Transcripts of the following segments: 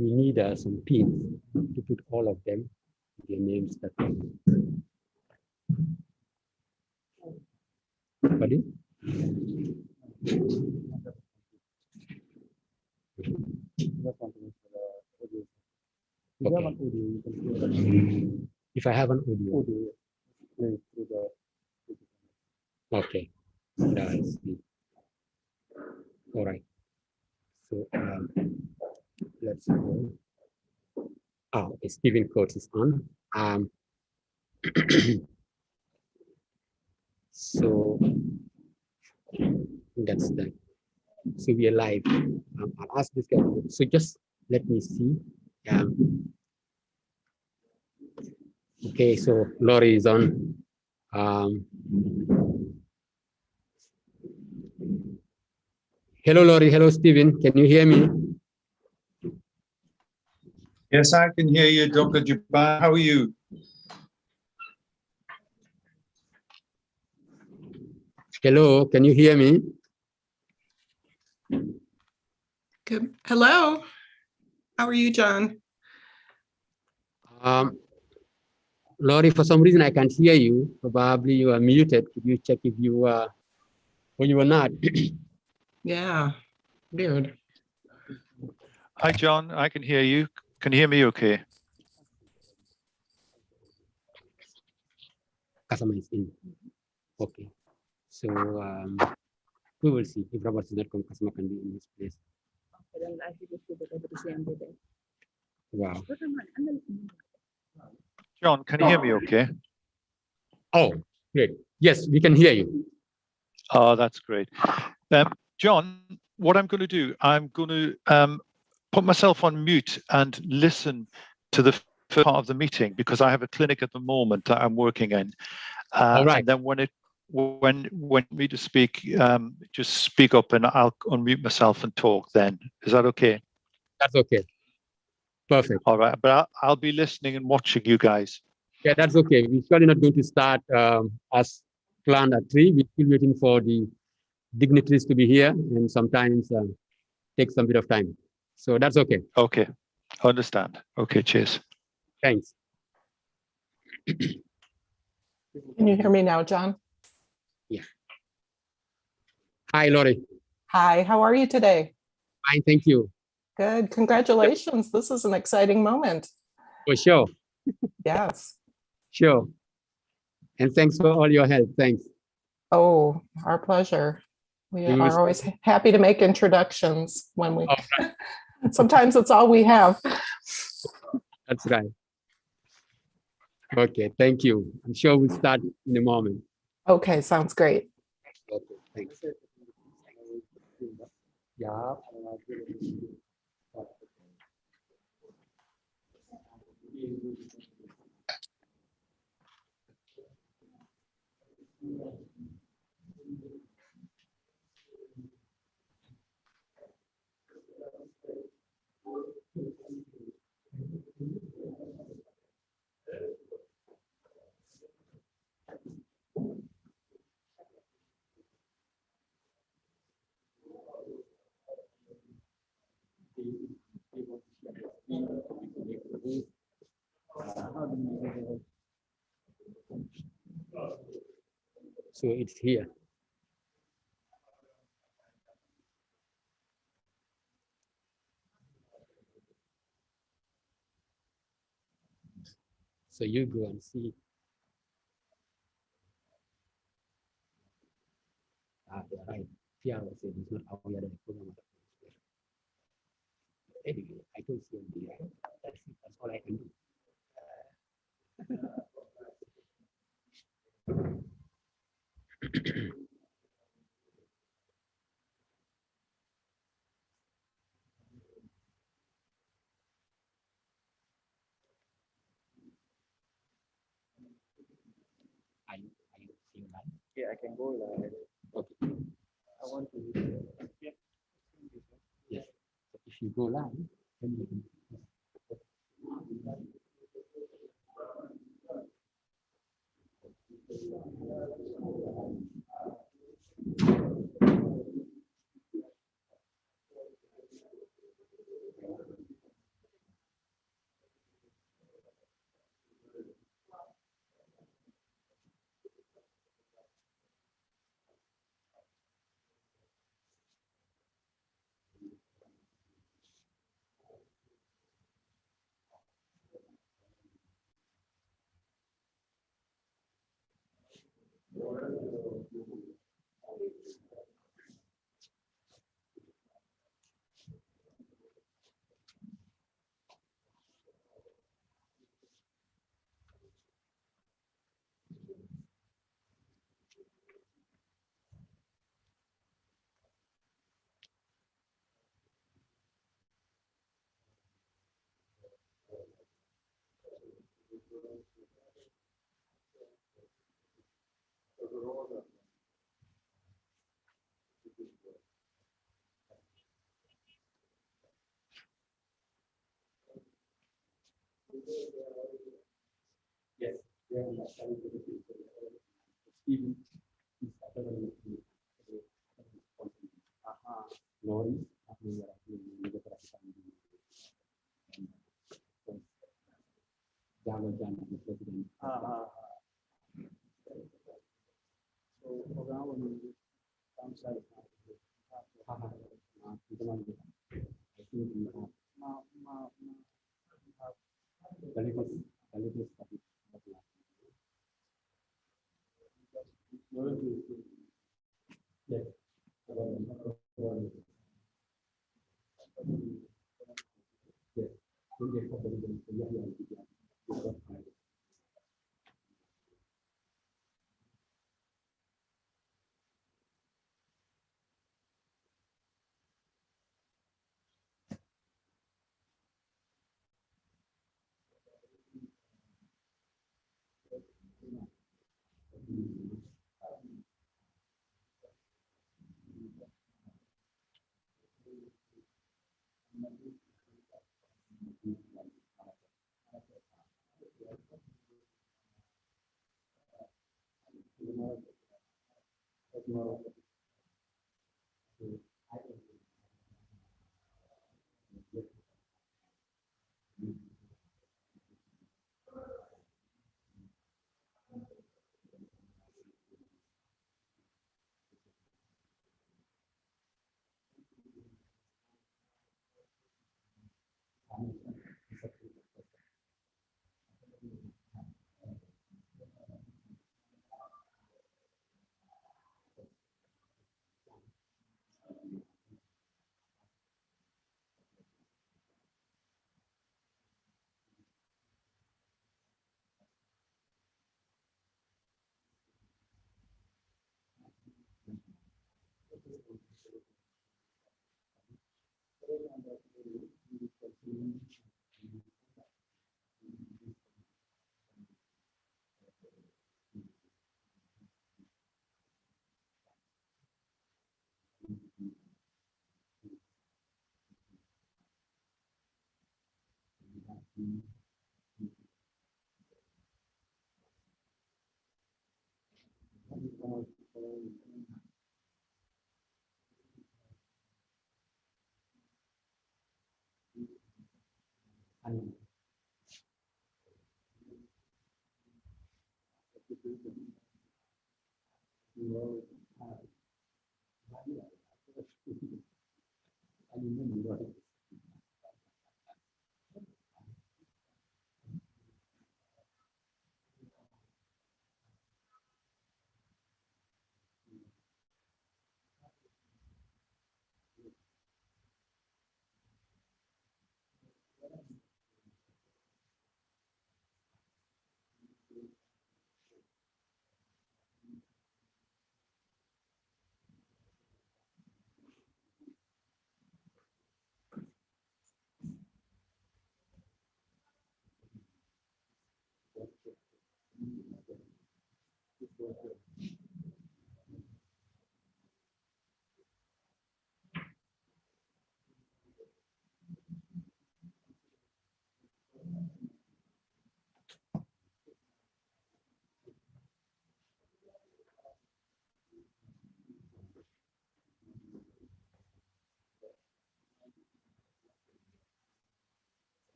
we need some pins to put all of them, their names. That. Pardon? Okay. If I have an audio. Okay. That's the. All right. So let's go. Oh, okay. Stephen Coates is on. So that's that. So we are live. I'll ask this guy. So just let me see. Okay, so Laurie is on. Hello, Laurie. Hello, Stephen. Can you hear me? Yes, I can hear you, Dr. Jabbar. How are you? Hello, can you hear me? Good. Hello. How are you, John? Laurie, for some reason I can't hear you. Probably you are muted. Could you check if you are or you are not? Yeah, weird. Hi, John. I can hear you. Can you hear me okay? Customer is in. Okay. So we will see if Robert is not come, customer can be in his place. Wow. John, can you hear me okay? Oh, great. Yes, we can hear you. Oh, that's great. John, what I'm going to do, I'm going to put myself on mute and listen to the first part of the meeting because I have a clinic at the moment that I'm working in. All right. And then when me to speak, just speak up and I'll unmute myself and talk then. Is that okay? That's okay. Perfect. All right, but I'll be listening and watching you guys. Yeah, that's okay. We're surely not going to start as planned at 3. We're still waiting for the dignitaries to be here and sometimes take some bit of time. So that's okay. Okay, understand. Okay, cheers. Thanks. Can you hear me now, John? Yeah. Hi, Laurie. Hi, how are you today? Fine, thank you. Good. Congratulations. This is an exciting moment. For sure. Yes. Sure. And thanks for all your help. Thanks. Oh, our pleasure. We We will are always happy to make introductions when we, All right. sometimes it's all we have. That's right. Okay, thank you. I'm sure we'll start in a moment. Okay, sounds great. Okay, thanks. Yeah. So it's here. So you go and see. They're right. Yeah, I said it's not how we are the program. Anyway, I don't see anything. That's it. That's all I can do. Are you seeing that? Yeah, I can go live. Okay. I want to. Yeah. Yes. So if you go live, then you can. Yes, we are Stephen is available to Lori, jangan presiden. So program will come side. I think we have delegates that is yes. Yes.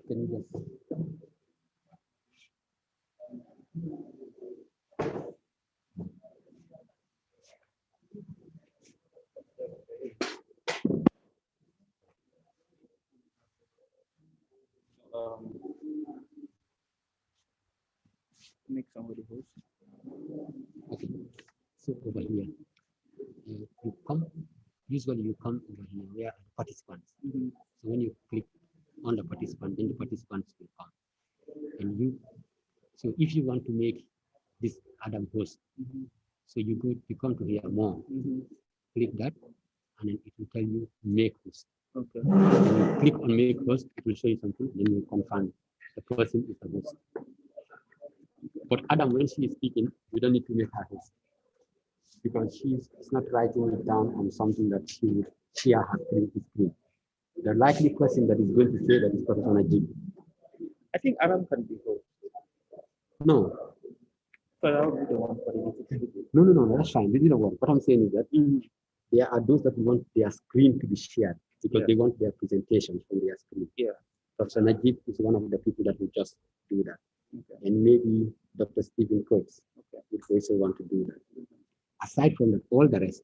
Can you just Make somebody host. okay? So over here, you come. Usually you come over here where are the participants. Mhm. So when you click on the participant, then the participants will come. And you, so if you want to make this Adam host, Mhm. so you come to here more, Mhm. click that, and then it will tell you make host. Okay. When you click on make host, it will show you something, then you confirm the person is the host. But Adam, when she is speaking, you don't need to make her host because she's not writing it down on something that she would share her screen. The likely person that is going to say that is Professor Najib. I think Aram can be host. No, But I'll be the one for the no, that's fine. This is the one. What I'm saying is that Mhm. there are those that want their screen to be shared because Yeah. they want their presentations from their screen. Yeah. Professor Najib is one of the people that will just do that. Okay. And maybe Dr. Stephen Coates Okay. would also want to do that. Aside from that, all the rest,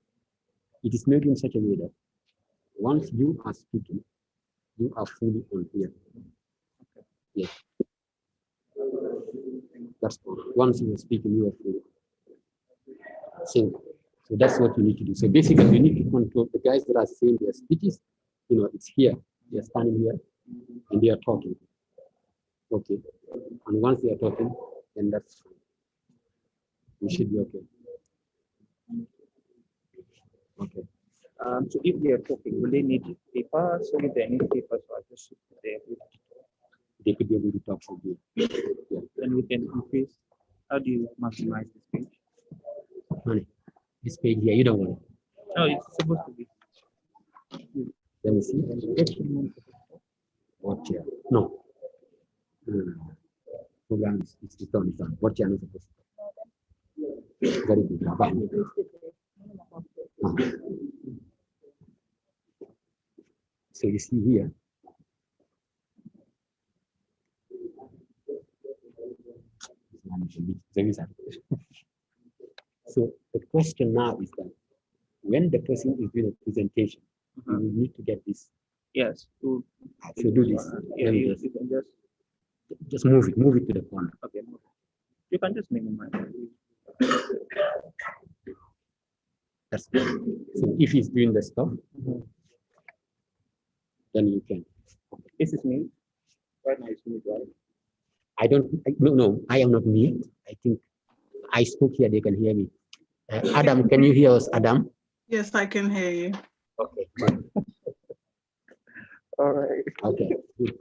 it is made in such a way that once you are speaking, you are fully on here. Yes. That's all. Once you are speaking, you are fully sync. So that's what you need to do. So basically, you need to control the guys that are saying their speeches. It's here. They are standing here and they are talking. Okay. And once they are talking, then that's fine. You should be okay. Okay. So if they are talking, will they need paper? So if they need paper, so I just sit there. They could be able to talk from here. Yeah. Then we can increase. How do you maximize this page? Honey, this page here, you don't want it. No, it's supposed to be. Let me see. What chair? No. Program is done. What chair is supposed to? Very good. So you see here. So the question now is that when the person is doing a presentation, you will need to get this. Yes. So do this. Yeah, you Just can just move it to the corner. okay. You can just minimize. That's good. So if he's doing the stuff, then you can. This is me. Right now it's me, right? No, I am not mute. I think I spoke here, they can hear me. Adam, can you hear us, Adam? Yes, I can hear you. Okay. All right. Okay. Good.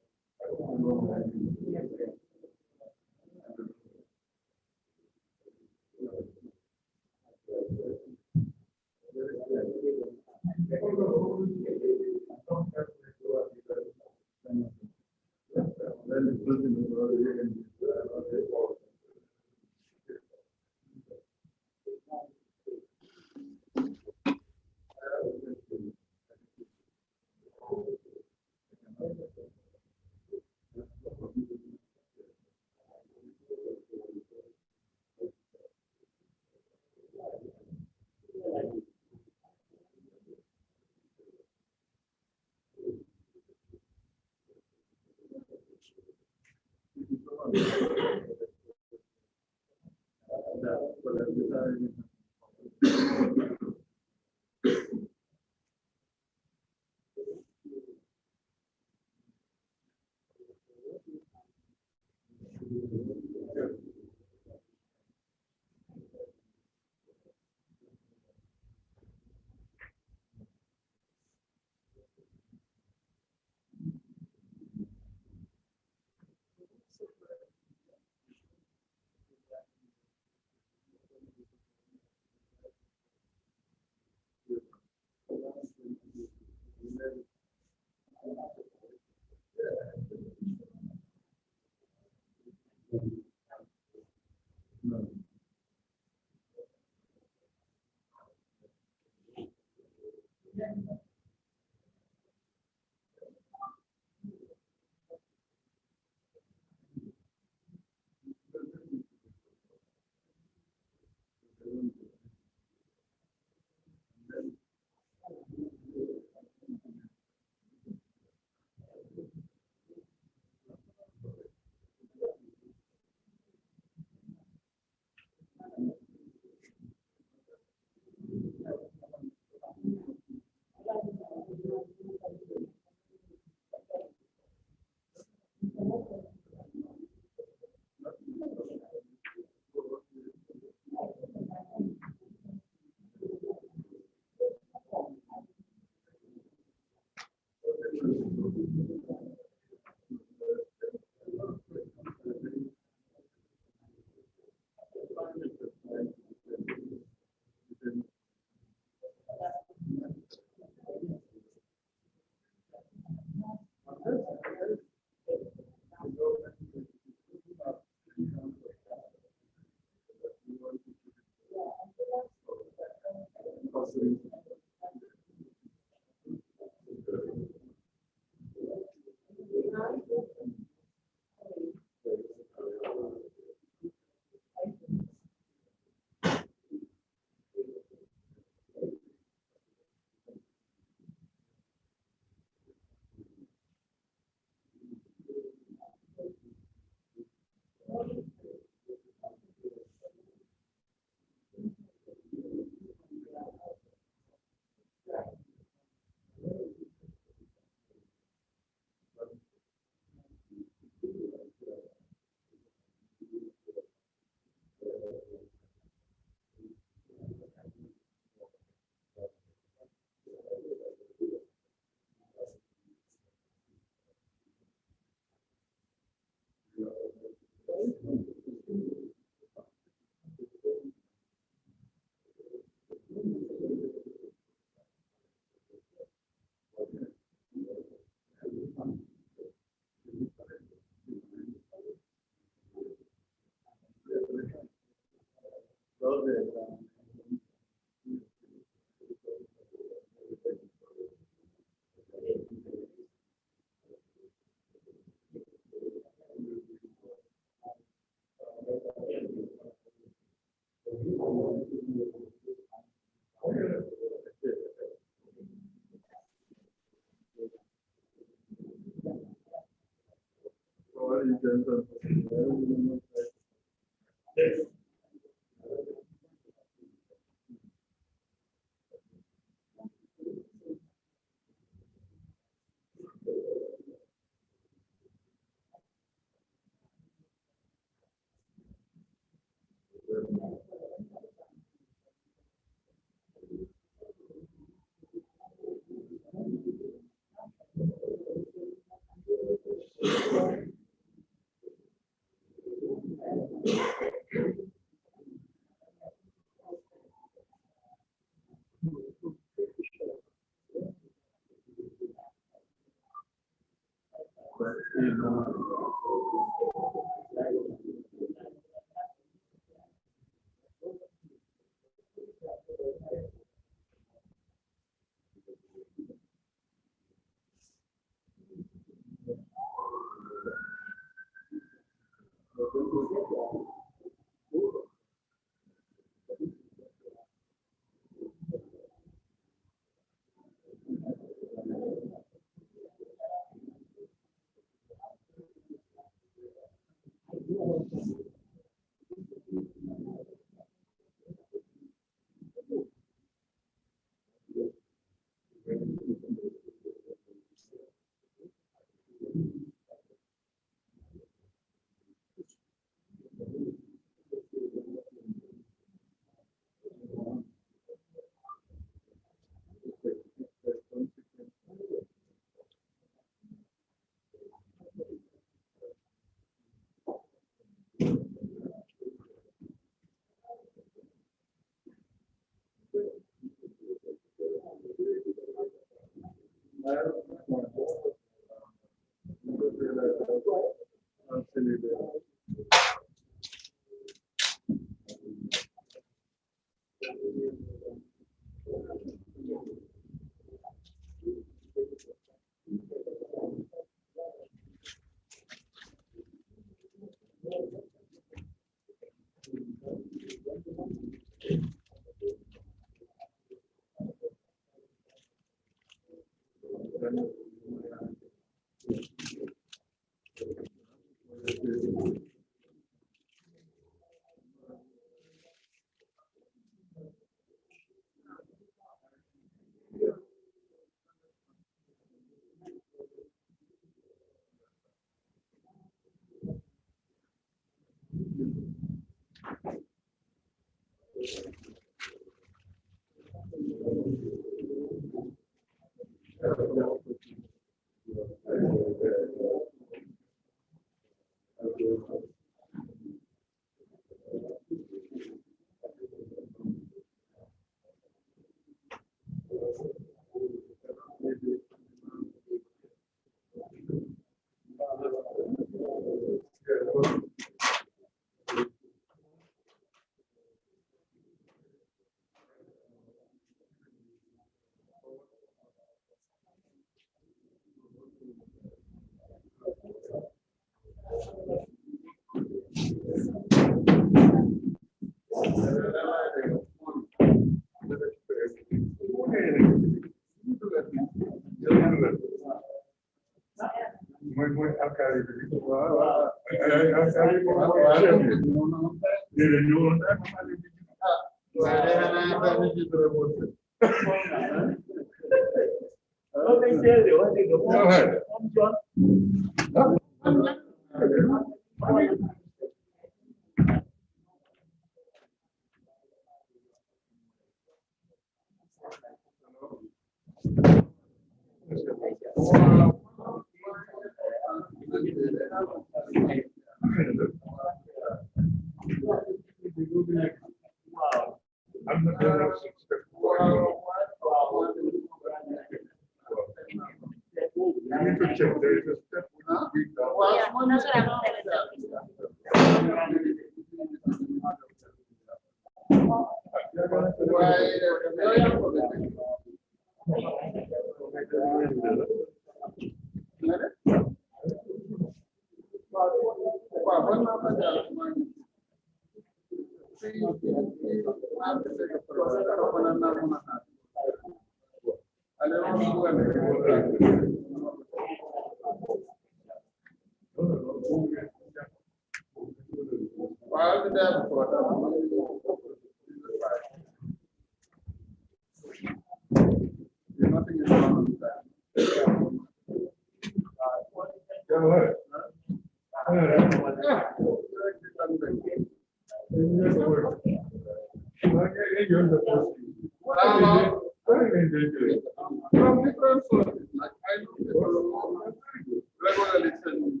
Regular election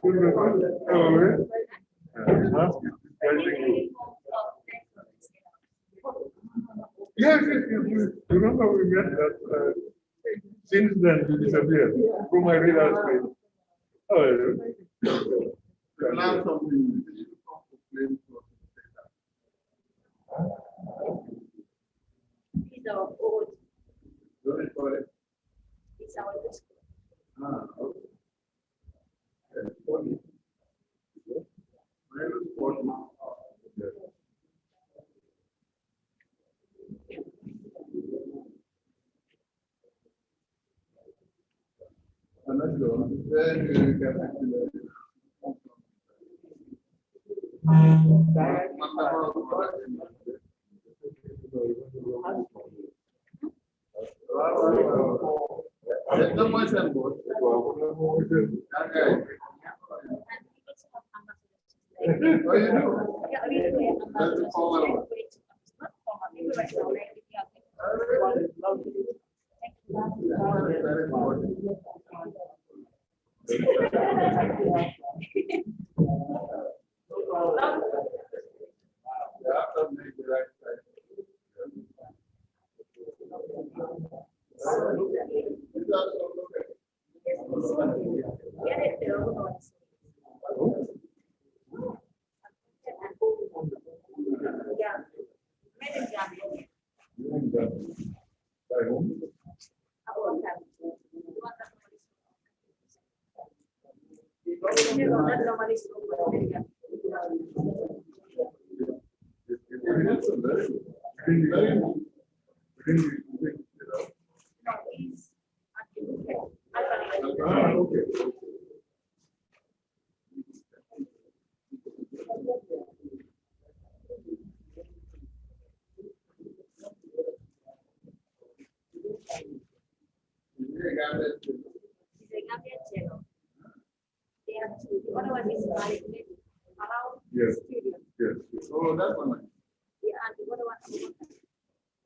Good afternoon. Yes, remember we met that since then you disappeared from my radar screen. Oh, It's our old. It's our old school. Yeah, made in Gambia. Our family. They have two. The other one is around Yes. stadium. Yes. Oh, that one. Yeah, and the other one,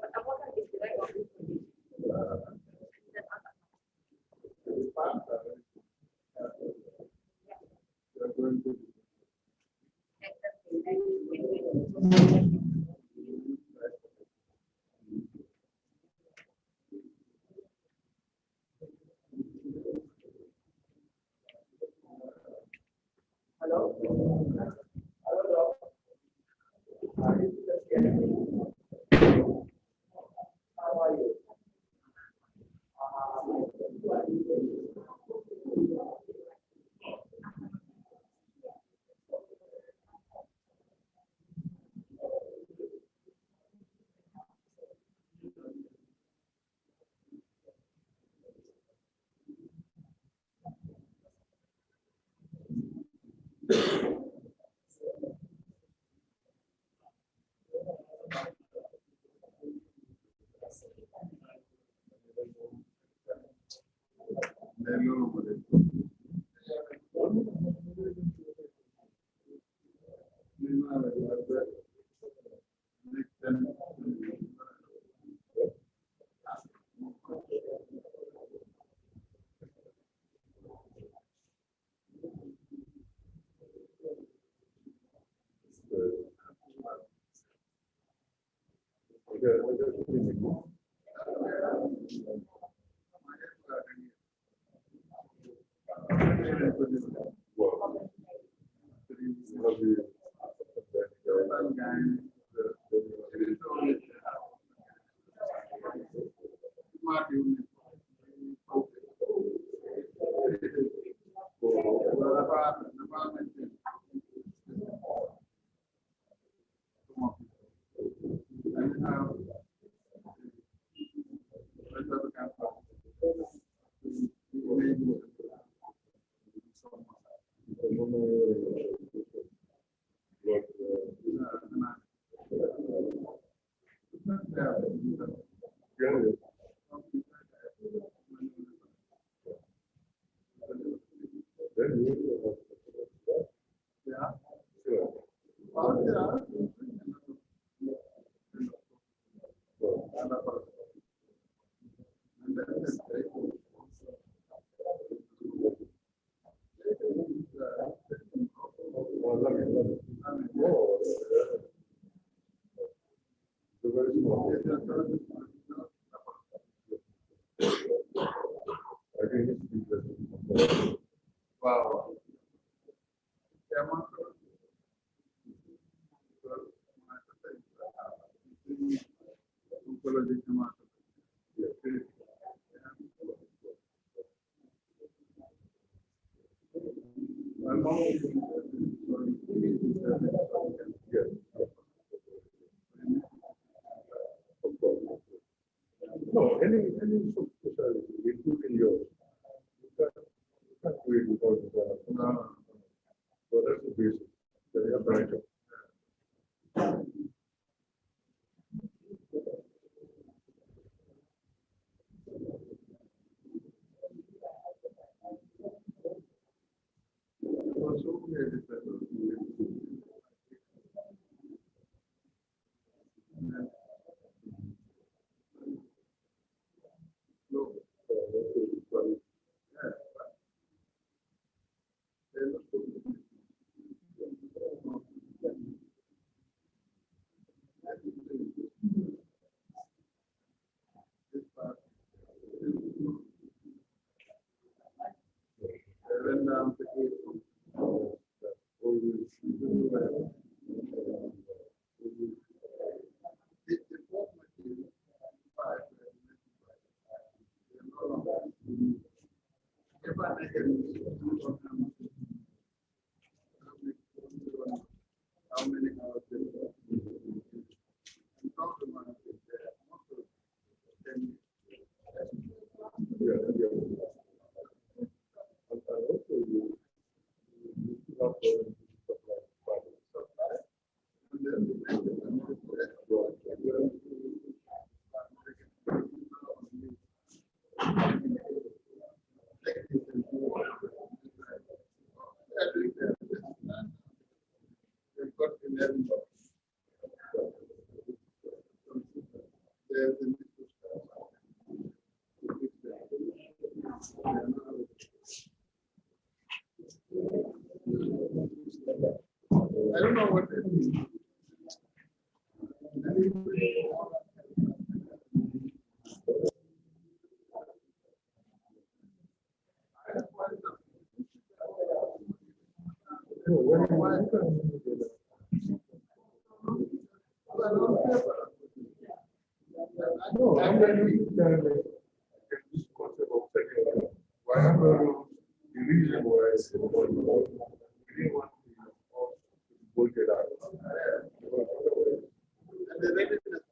but the water is the right one. The other. Wow. No, any specialty, including yours. You can't do it without no. So that's the basic. They are brighter. I don't know what that means. No, I'm going to this concept of second. Why have the reason why we didn't want to build it out. And the readiness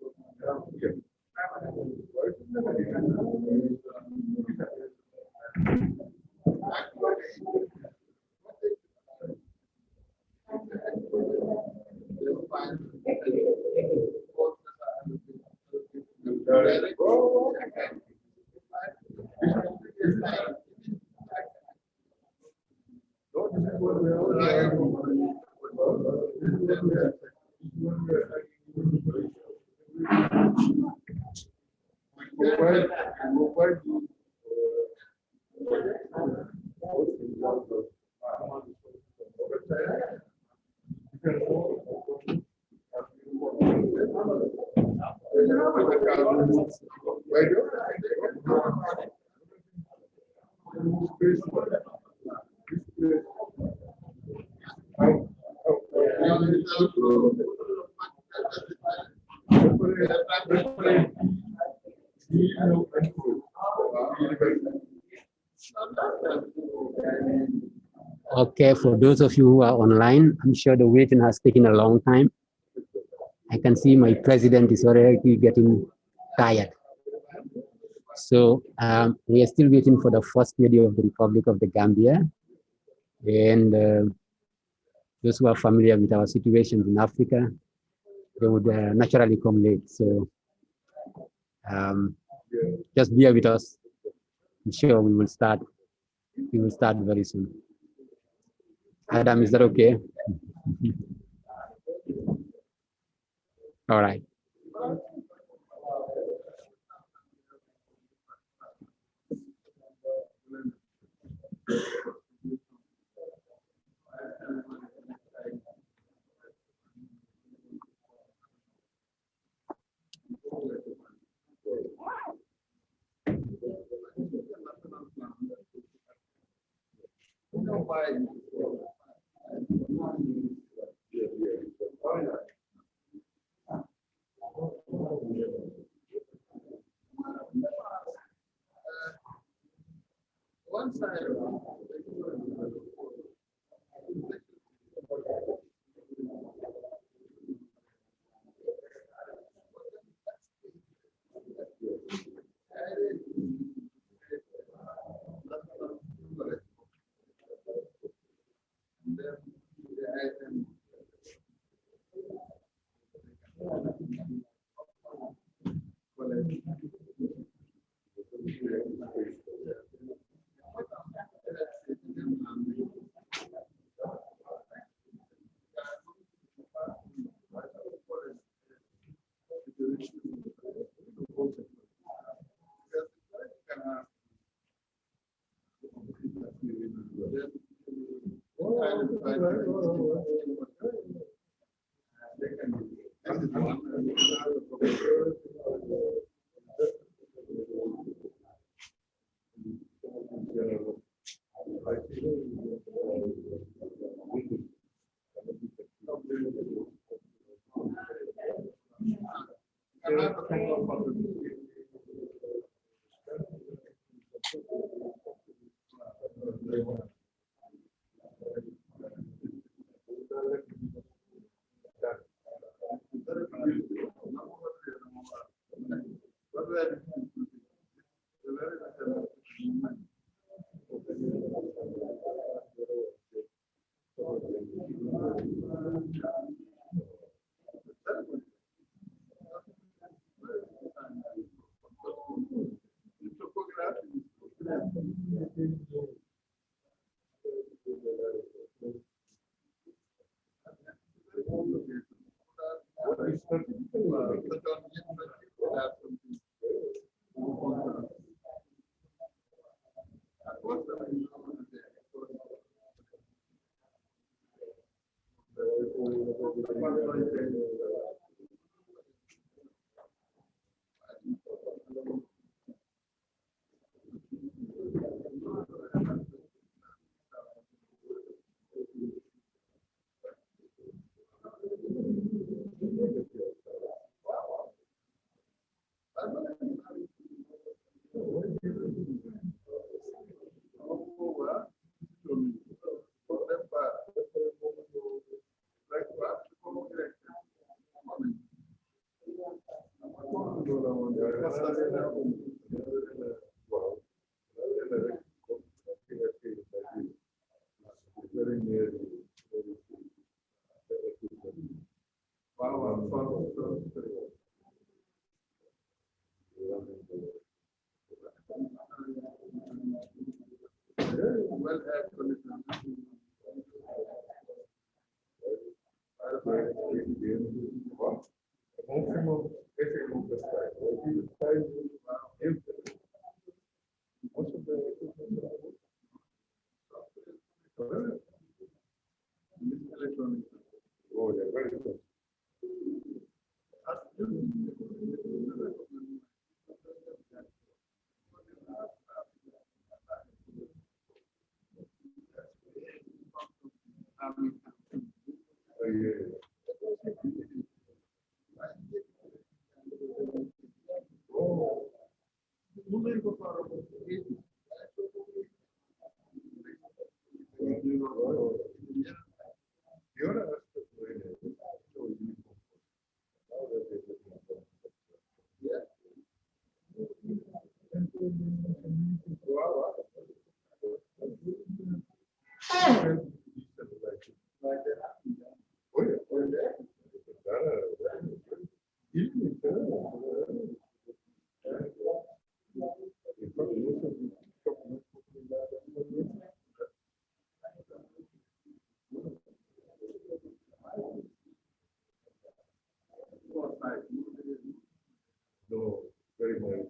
Okay, for those of you who are online, I'm sure the waiting has taken a long time. I can see my president is already getting tired. So we are still waiting for the first lady of the Republic of the Gambia. And those who are familiar with our situations in Africa, they would naturally come late. So just bear with us. I'm sure we will start. We will start very soon. Adam, is that okay? All right. No, very nice.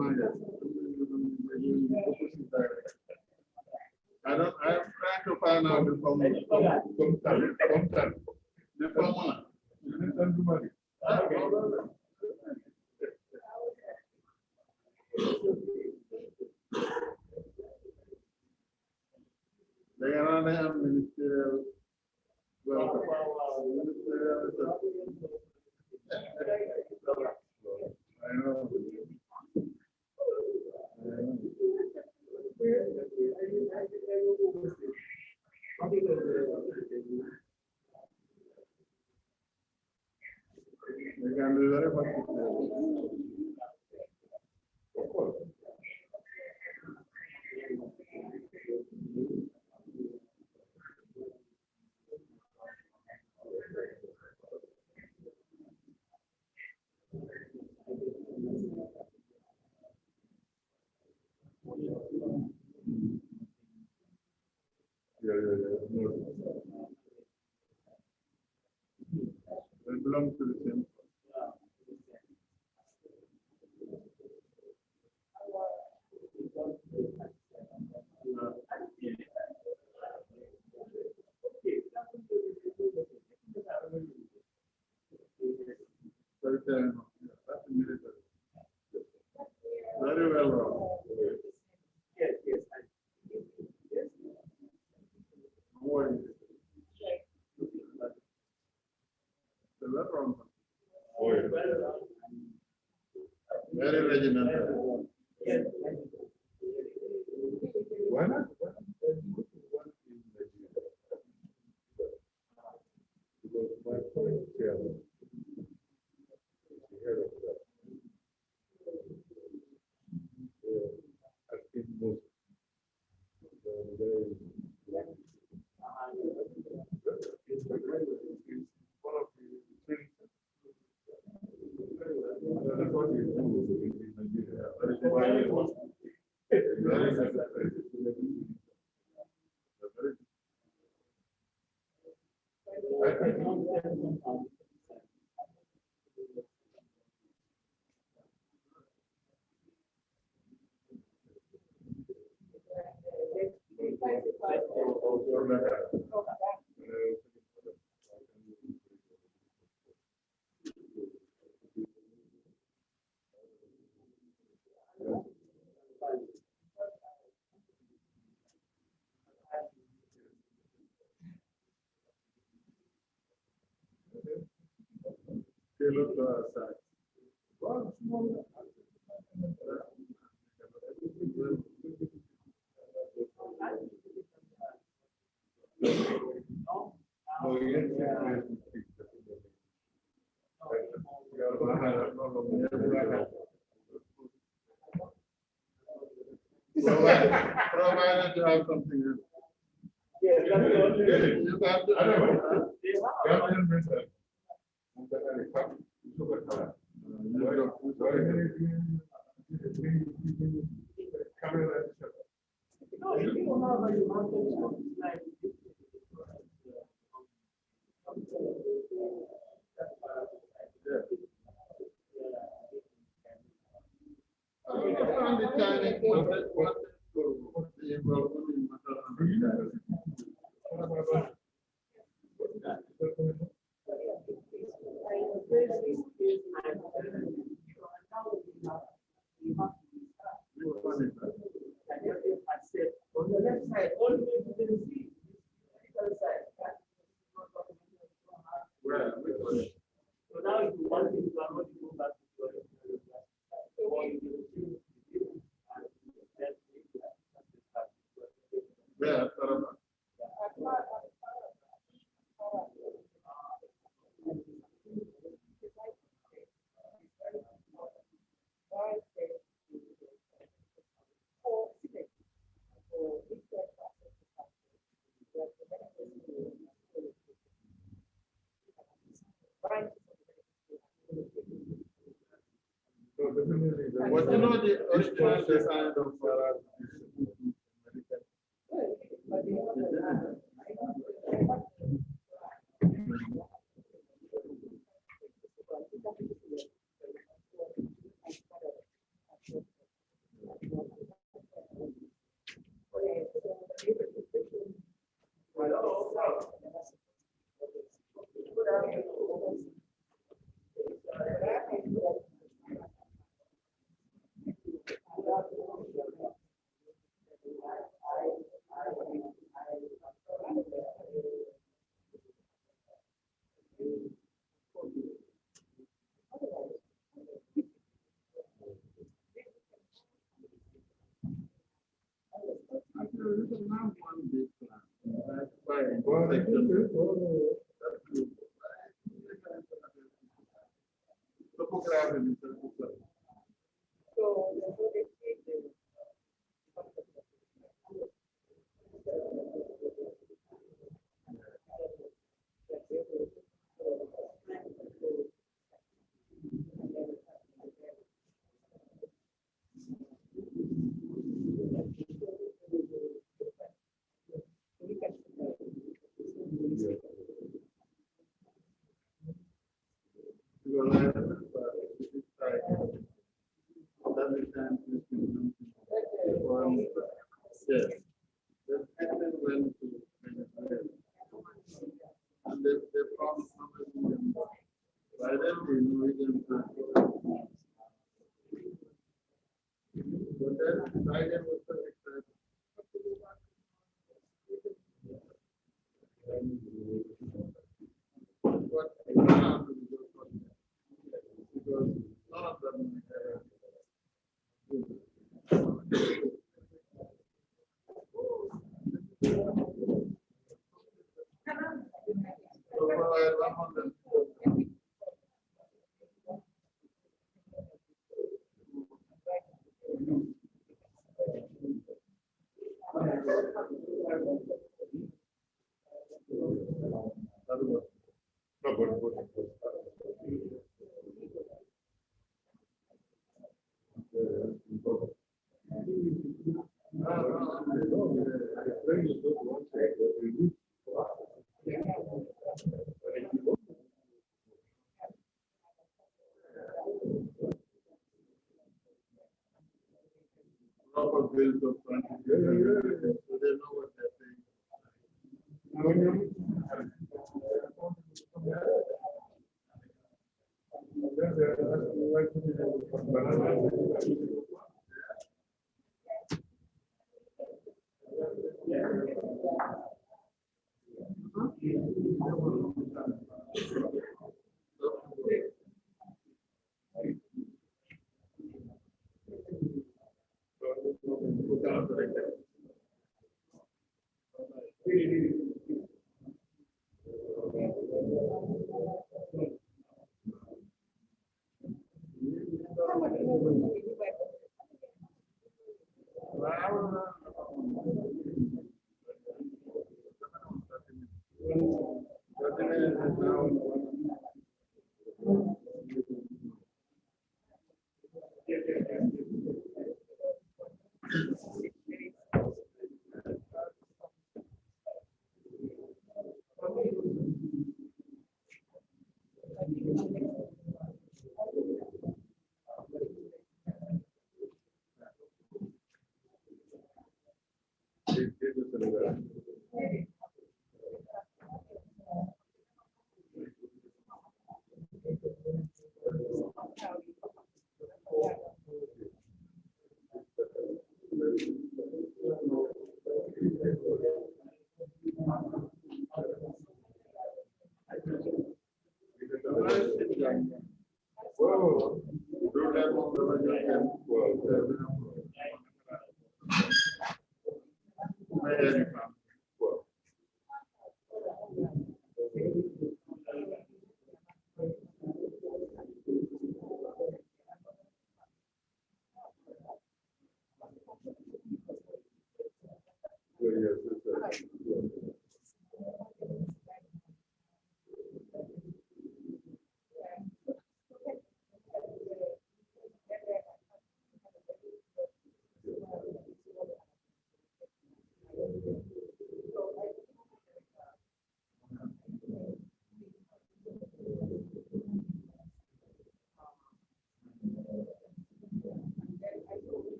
I'm trying to find out the formula. They are have ministerial. Well, I know. They can be very much. Yeah. No. They belong to the same. Very well, Rob. Yes. No worries. The letter on. Oh, yeah. Very regimental. Why not? Because my point here is the head of that. I think most very one of the things that's what we do in Nigeria. That is why we want very necessary. They look to our side. Well, small. No, you didn't say provided you have something else. Yes, that's all. You have to. I know. No, if you don't have a mountain, like On the Chinese, what the involvement in matter. on the left side, all the way to the sea, medical side. Well, So now if you want to go back to your yeah, so definitely. What you know the original design of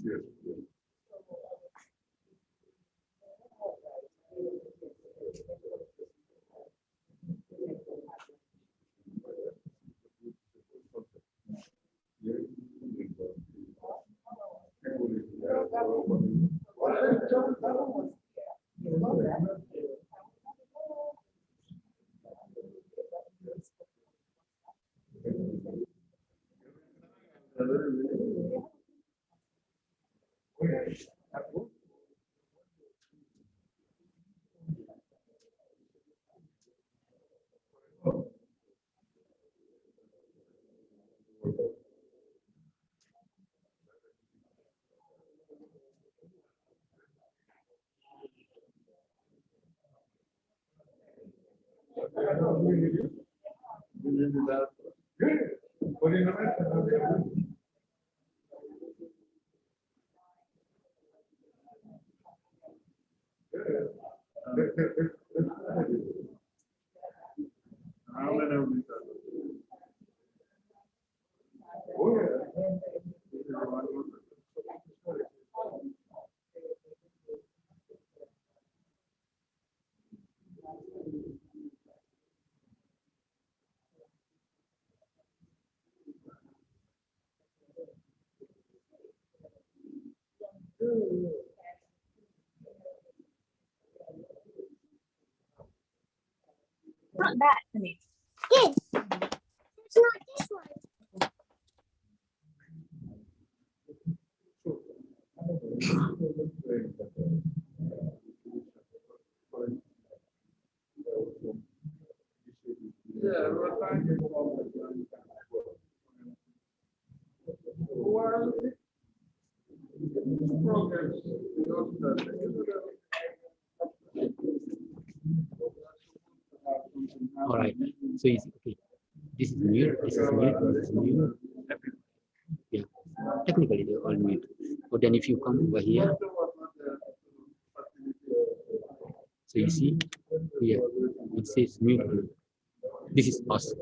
Yes. Not that, honey. Yes. It's not this one. All right. So easy. Okay. This is mute. This is mute. This is mute. Yeah. Technically, they're all mute. But then if you come over here, so you see here, it says mute. This is us.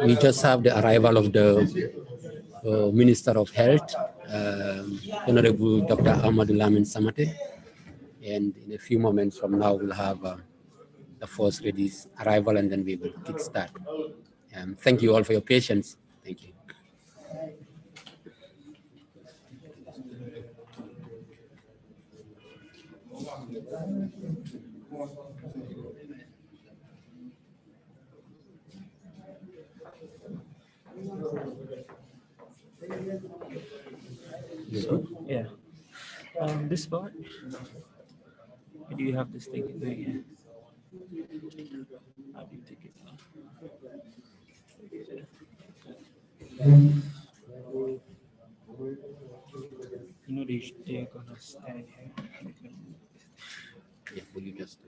We just have the arrival of the Minister of Health, Honorable Dr. Ahmad Lamin Samate. And in a few moments from now, we'll have the first lady's arrival, and then we will kickstart. Thank you all for your patience. Thank you. Yeah. This part. Do you have this thing in there? Yeah. How do you take it out? You know, they're gonna stand here. Yeah, will you just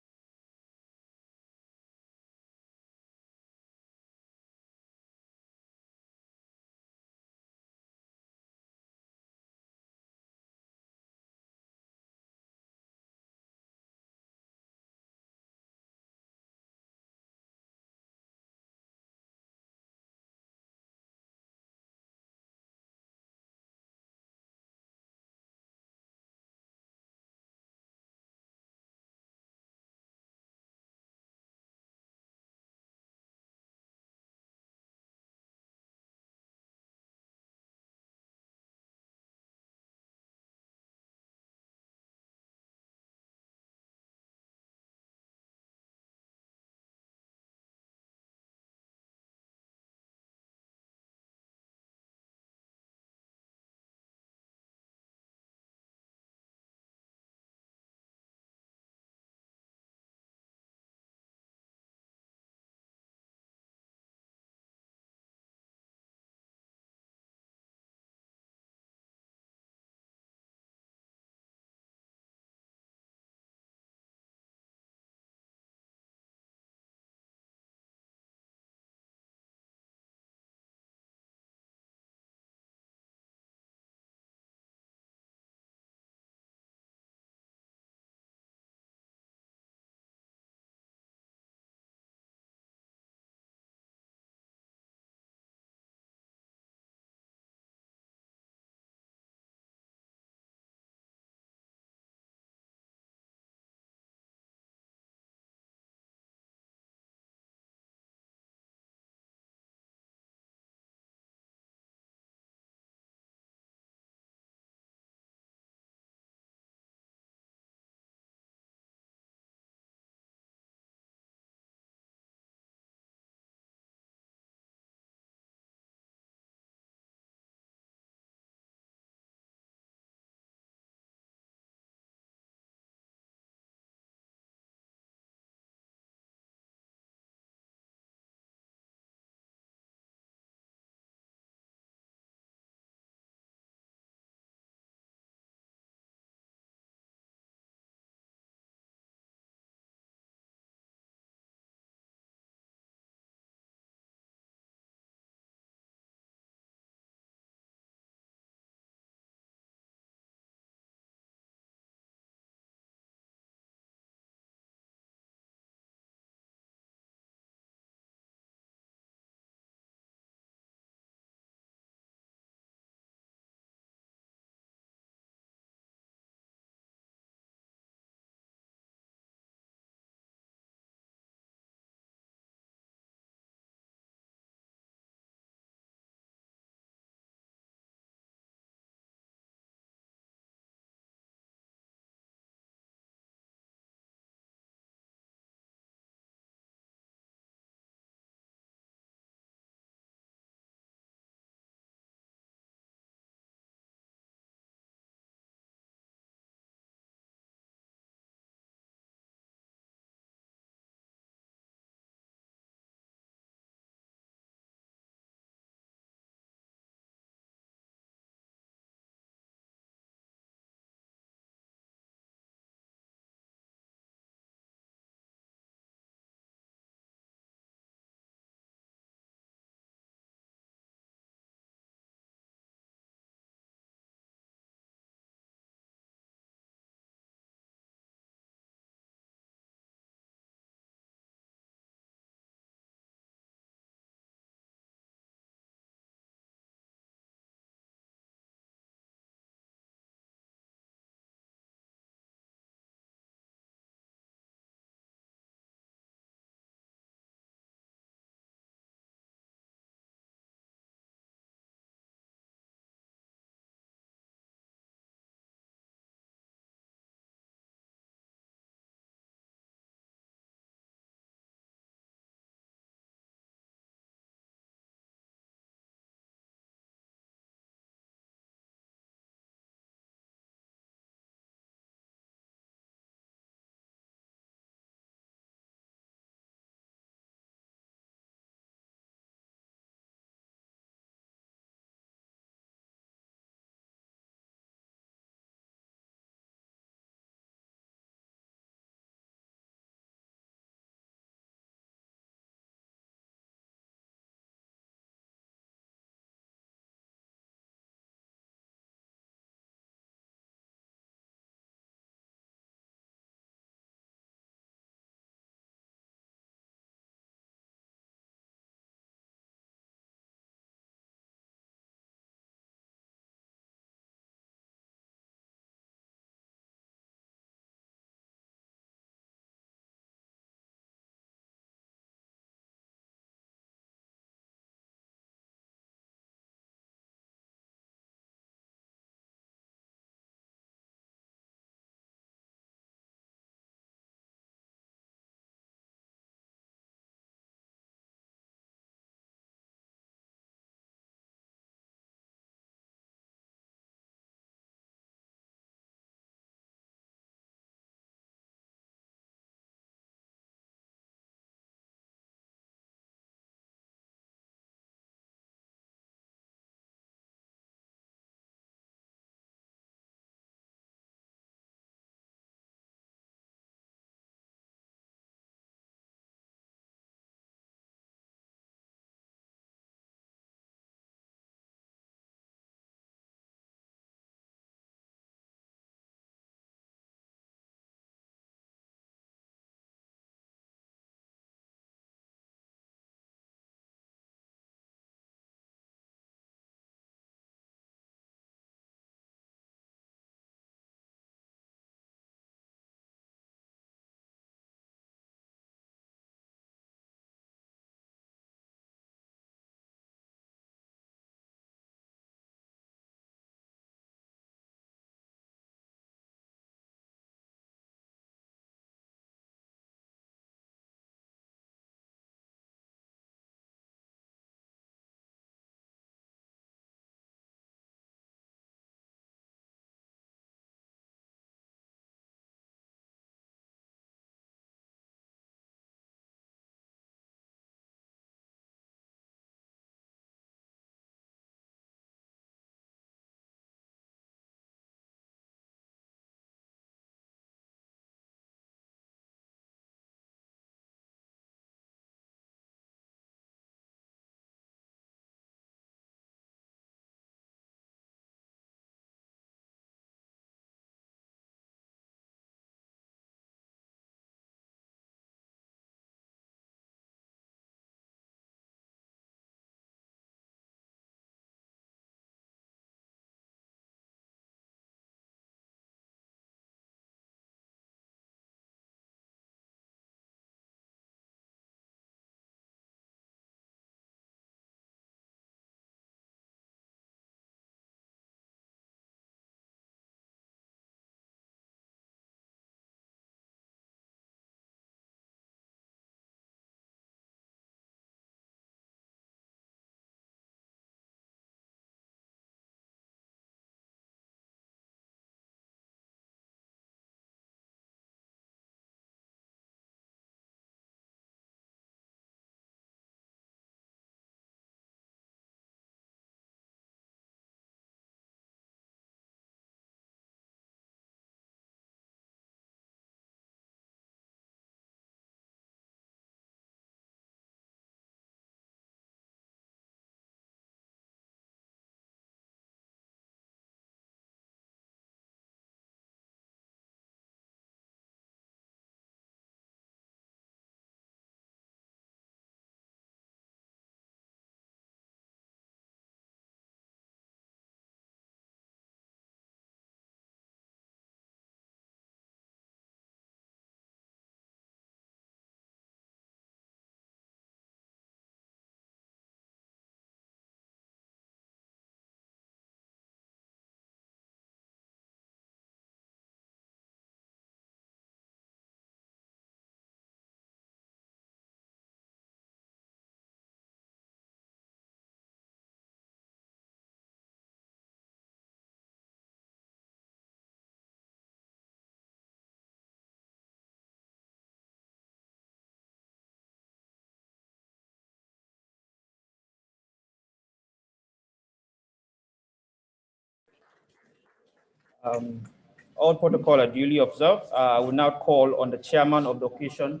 All protocol are duly observed. I will now call on the chairman of the occasion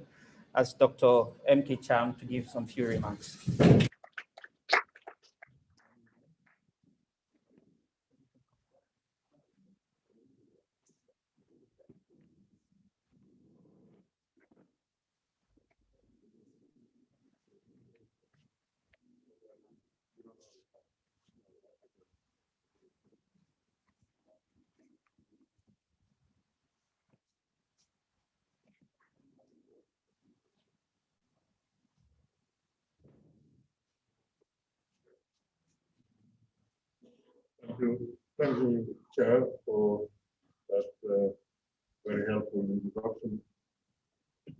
as Dr. M.K. Cham to give some few remarks. Thank you, Chair, for that very helpful introduction.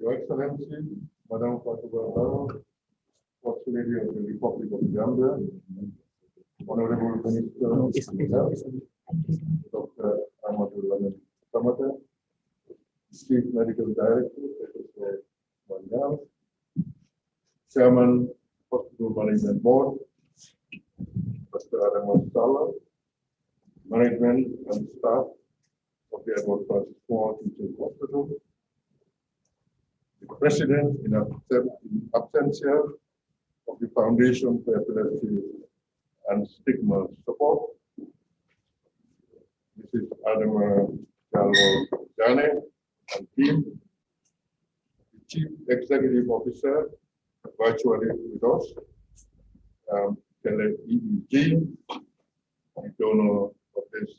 Your Excellency, Madam Fatouba, First Lady of the Republic of Gambia, Honorable Minister, Dr. Amadou Samata, Chief Medical Director, Professor Wanyal, Chairman, Hospital Management Board, Dr. Adam Sala, management and staff of the Edward Francis Moore Teaching Hospital, the President in absentia of the Foundation for Epilepsy and Stigma Support, Mrs. Adama Jallo Jane and team, the Chief Executive Officer virtually with us, Tele-Eeg, the donor of this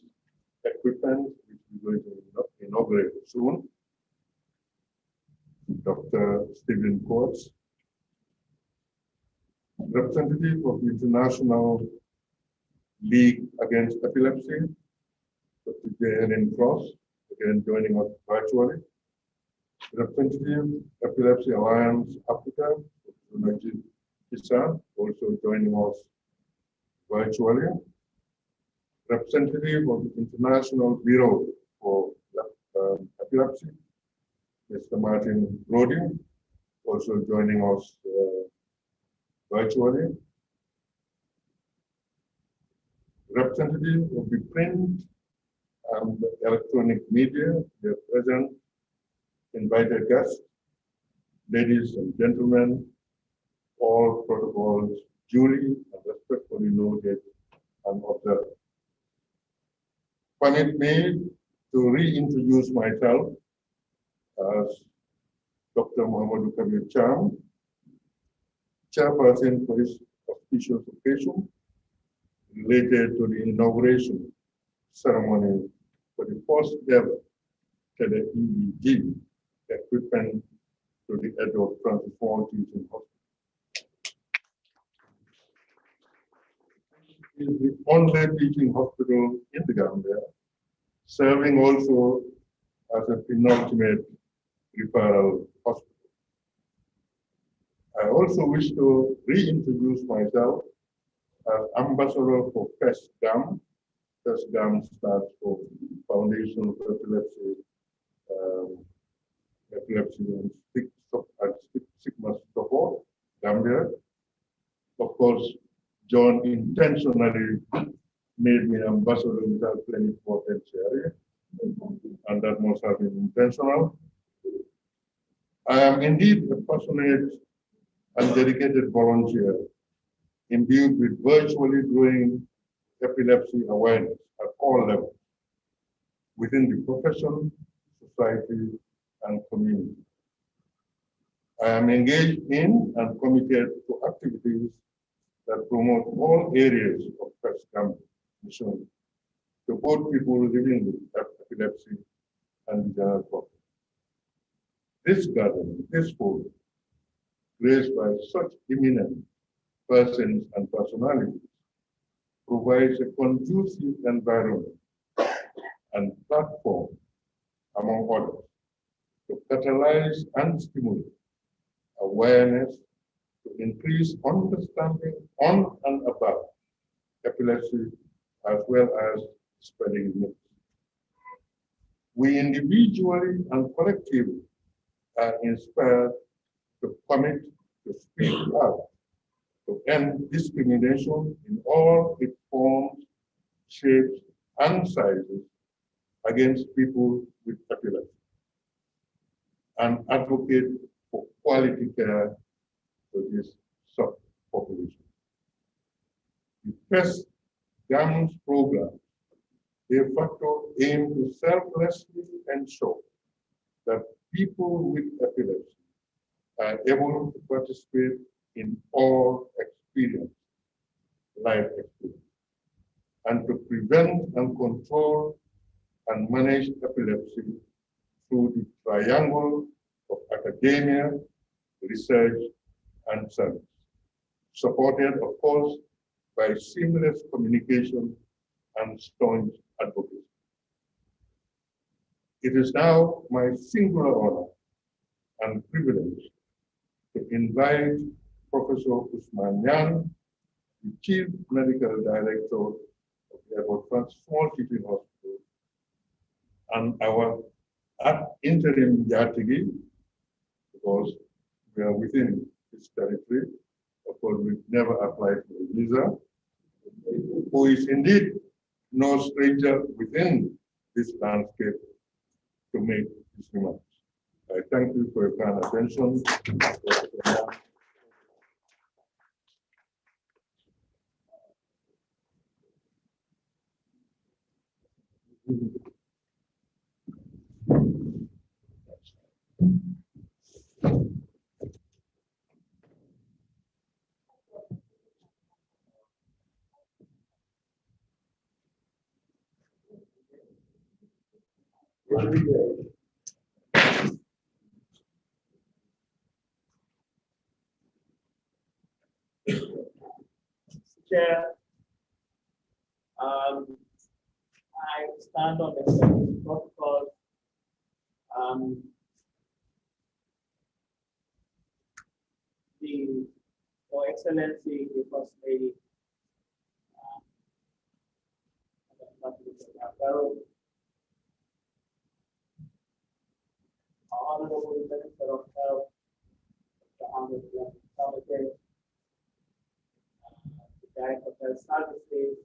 equipment, which we're going to inaugurate soon, Dr. Stephen Coates, representative of the International League Against Epilepsy, Dr. J.N. Cross, again joining us virtually, representative Epilepsy Alliance Africa, Dr. Najib Issa, also joining us virtually, representative of the International Bureau for Epilepsy, Mr. Martin Brody, also joining us virtually, representative of the print and electronic media, the present, invited guests, ladies and gentlemen, all protocols duly and respectfully noted and observed. Permit me to reintroduce myself as Dr. Muhammadu Kabir Cham, chairperson for this auspicious occasion related to the inauguration ceremony for the first ever Tele-Eeg equipment to the Edward Francis Moore Teaching Hospital. It is the only teaching hospital in the Gambia, serving also as a penultimate referral hospital. I also wish to reintroduce myself as ambassador for FESGAM. FESGAM stands for Foundation for Epilepsy and Stigma Support, Gambia. Of course, John intentionally made me ambassador without any potential, and that must have been intentional. I am indeed a passionate and dedicated volunteer imbued with virtually growing epilepsy awareness at all levels within the profession, society, and community. I am engaged in and committed to activities that promote all areas of FESGAM mission to both people living with epilepsy and the general public. This gathering, this forum, raised by such eminent persons and personalities, provides a conducive environment and platform, among others, to catalyze and stimulate awareness, to increase understanding on and about epilepsy, as well as spreading myths. We individually and collectively are inspired to commit to speak out, to end discrimination in all its forms, shapes, and sizes, against people with epilepsy and advocate for quality care for this subpopulation. The first GAMS program de facto aim to selflessly ensure that people with epilepsy are able to participate in all life experience, and to prevent and control and manage epilepsy through the triangle of academia, research, and service, supported, of course, by seamless communication and staunch advocacy. It is now my singular honor and privilege to invite Professor Usman Yan, the Chief Medical Director of the Airport Small Teaching Hospital, and our interim Yatigi, because we are within this territory. Of course, we've never applied for a visa, who is indeed no stranger within this landscape to make these remarks. I thank you for your kind attention. Chair, I stand on the protocol. For Excellency, the First Lady, Honorable Minister of Health, the Honorable Committee, the Director of Health Services,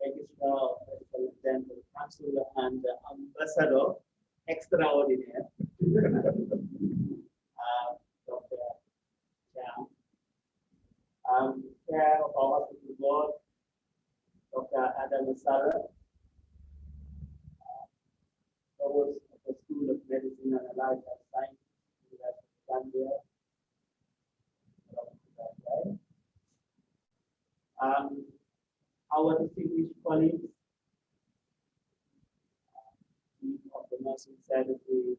Registrar of Medical Dental Council, and the Ambassador Extraordinaire, Dr. Cham, Chair of our Hospital Board, Dr. Adam Masala, Provost of the School of Medicine and Allied Health Science, University of Gambia, our distinguished colleagues, Chief of the Nursing Services,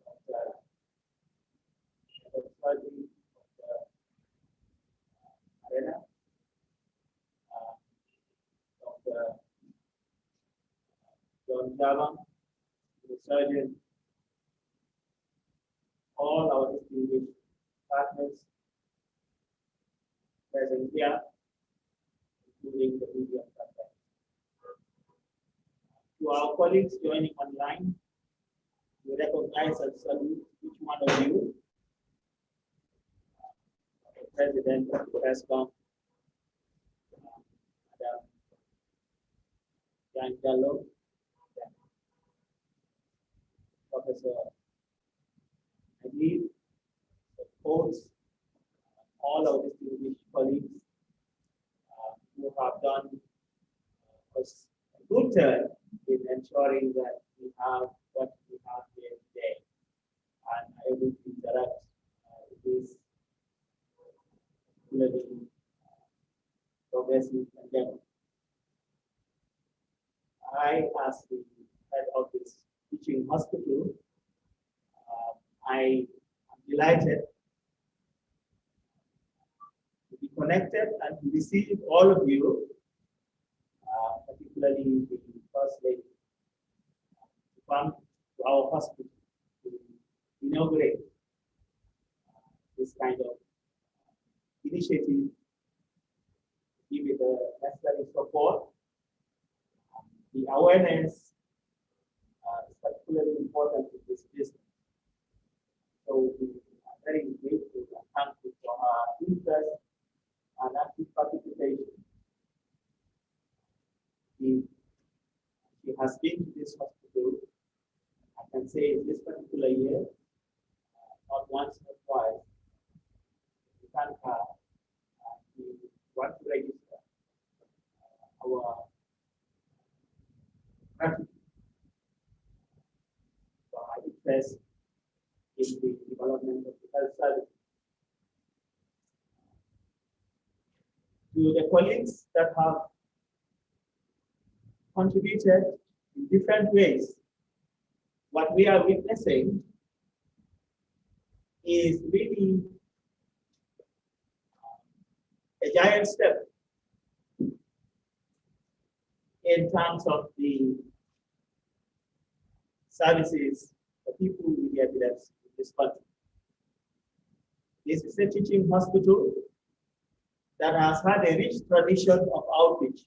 Dr. Surgery, Dr. Arena, Dr. John Java, the surgeon, all our distinguished partners present here, including the media contact. To our colleagues joining online, we recognize and salute each one of you. The President of the PESCOM, Madam Jan Gallo, Professor Nadeem, the courts, all our distinguished colleagues who have done us a good turn in ensuring that we have what we have here today and are able to interact with this really progressive endeavor. I, as the head of this teaching hospital, I am delighted to be connected and to receive all of you, particularly the First Lady, to come to our hospital to inaugurate this kind of initiative, give it the necessary support. The awareness is particularly important in this business. So we are very grateful and thankful for her interest and has been to this hospital, I can say in this particular year, not once, not twice, we thank her. We want to register our gratitude for our interest in the development of the health service. To the colleagues that have contributed in different ways, what we are witnessing is really a giant step in terms of the services for people with epilepsy in this country. This is a teaching hospital that has had a rich tradition of outreach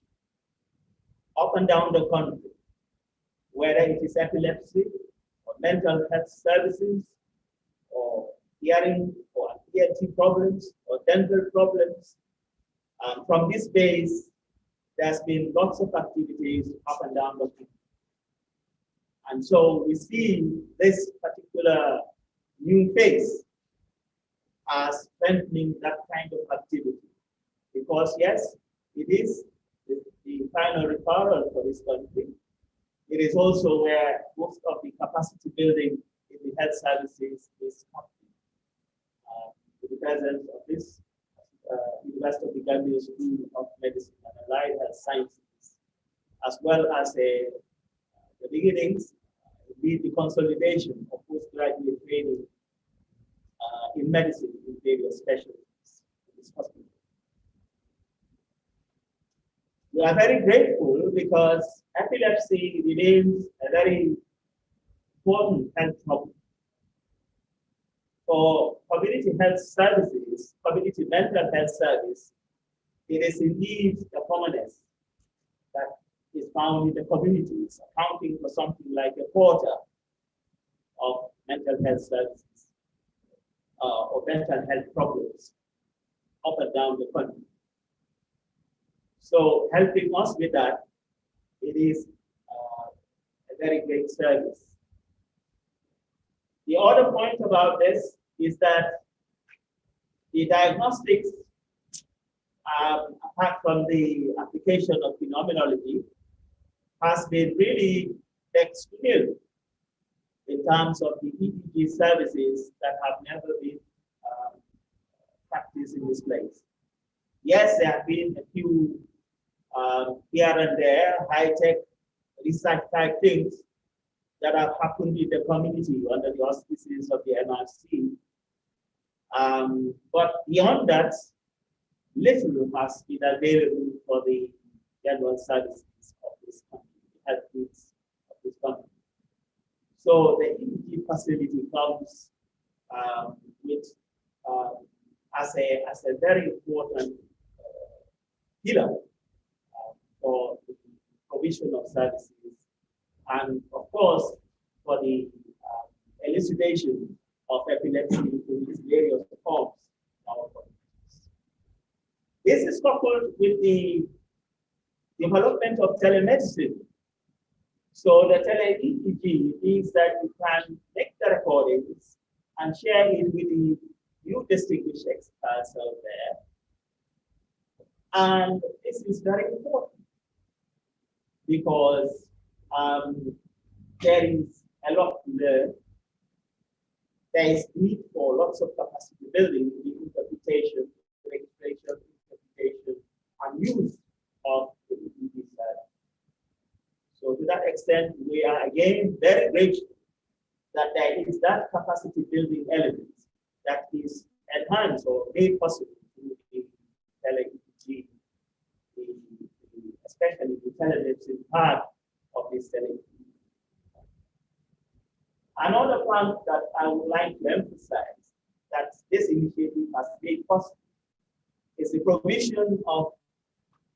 up and down the country, whether it is epilepsy or mental health services or hearing or ENT problems or dental problems. From this base, there's been lots of activities up and down the country. And so we see this particular new phase as strengthening that kind of activity. Because yes, it is the final referral for this country. It is also where most of the capacity building in the health services is happening. With the presence of this University of the Gambia School of Medicine and Allied Health Sciences, as well as the beginnings, the consolidation of postgraduate training in medicine in various specialties in this hospital. We are very grateful because epilepsy remains a very important health problem. For community health services, community mental health service, it is indeed the commonest that is found in the communities, accounting for something like a quarter of mental health services or mental health problems up and down the country. So helping us with that, it is a very great service. The other point about this is that the diagnostics, apart from the application of phenomenology, has been really next to nil in terms of the EEG services that have never been practiced in this place. Yes, there have been a few here and there, high-tech research type things that have happened in the community under the auspices of the NRC. But beyond that, little has been available for the general services of this country, the health needs of this country. So the EEG facility comes with as a very important pillar for the provision of services, and of course for the elucidation of epilepsy in its various forms in our communities. This is coupled with the development of telemedicine. So the Tele-Eeg means that you can make the recordings and share it with the new distinguished experts out there. And this is very important because there is a lot to learn. There is need for lots of capacity building in the interpretation, registration, interpretation, and use of the EEG service. So to that extent, we are again very grateful that there is that capacity building element that is enhanced or made possible through the Tele-Eeg, especially the telemedicine part of this Tele-Eeg. Another point that I would like to emphasize that this initiative has made possible is the provision of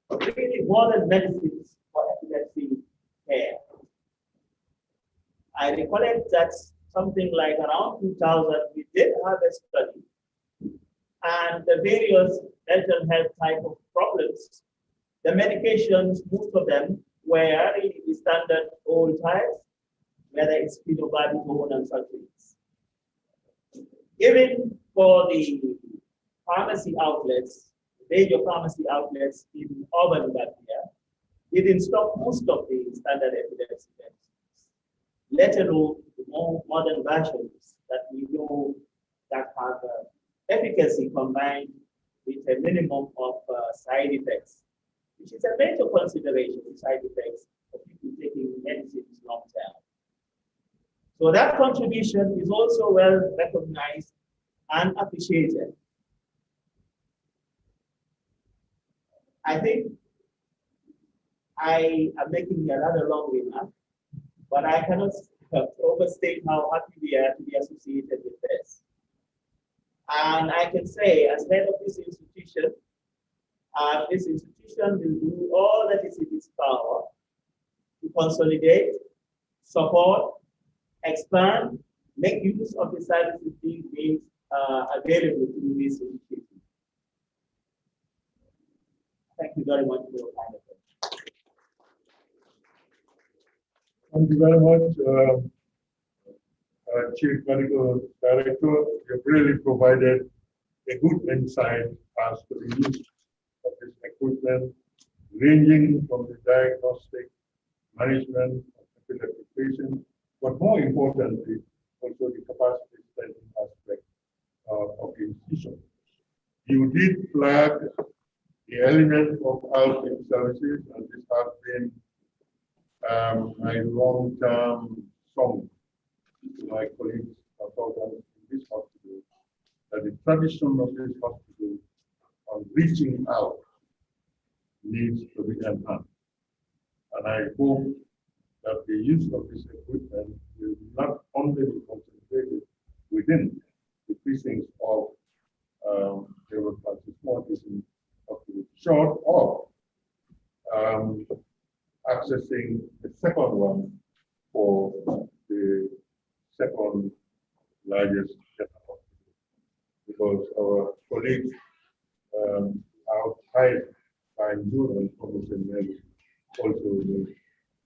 really modern medicines for epilepsy care. I recollect that something like around 2000, we did have a study, and the various mental health type of problems, the medications, most of them were really standard old tires, whether it's phenobarbital and sulfates. Even for the pharmacy outlets, major pharmacy outlets in urban Gambia, it didn't stock most of the standard epilepsy medicines, let alone the more modern versions that we know that have efficacy combined with a minimum of side effects, which is a major consideration, side effects of people taking medicines long term. So that contribution is also well recognized and appreciated. I think I am making a rather long remark, but I cannot overstate how happy we are to be associated with this. And I can say, as head of this institution will do all that is in its power to consolidate, support, expand, make use of the services being made available to this institution. Thank you very much for your kind attention. Thank you very much, Chief Medical Director. You've really provided a good insight as to the use of this equipment, ranging from the diagnostic, management of epileptic patients, but more importantly, also the capacity strengthening aspect of the institution. You did flag the element of outreach services, and this has been a long-term song to my colleagues consultants in this hospital, that the tradition of this hospital on reaching out needs to be enhanced. And I hope that the use of this equipment will not only be concentrated within the precincts of the Francis Morrison Hospital, short of accessing the second one for the second largest hospital, because our colleagues outside Banjul and Promotion Mary also need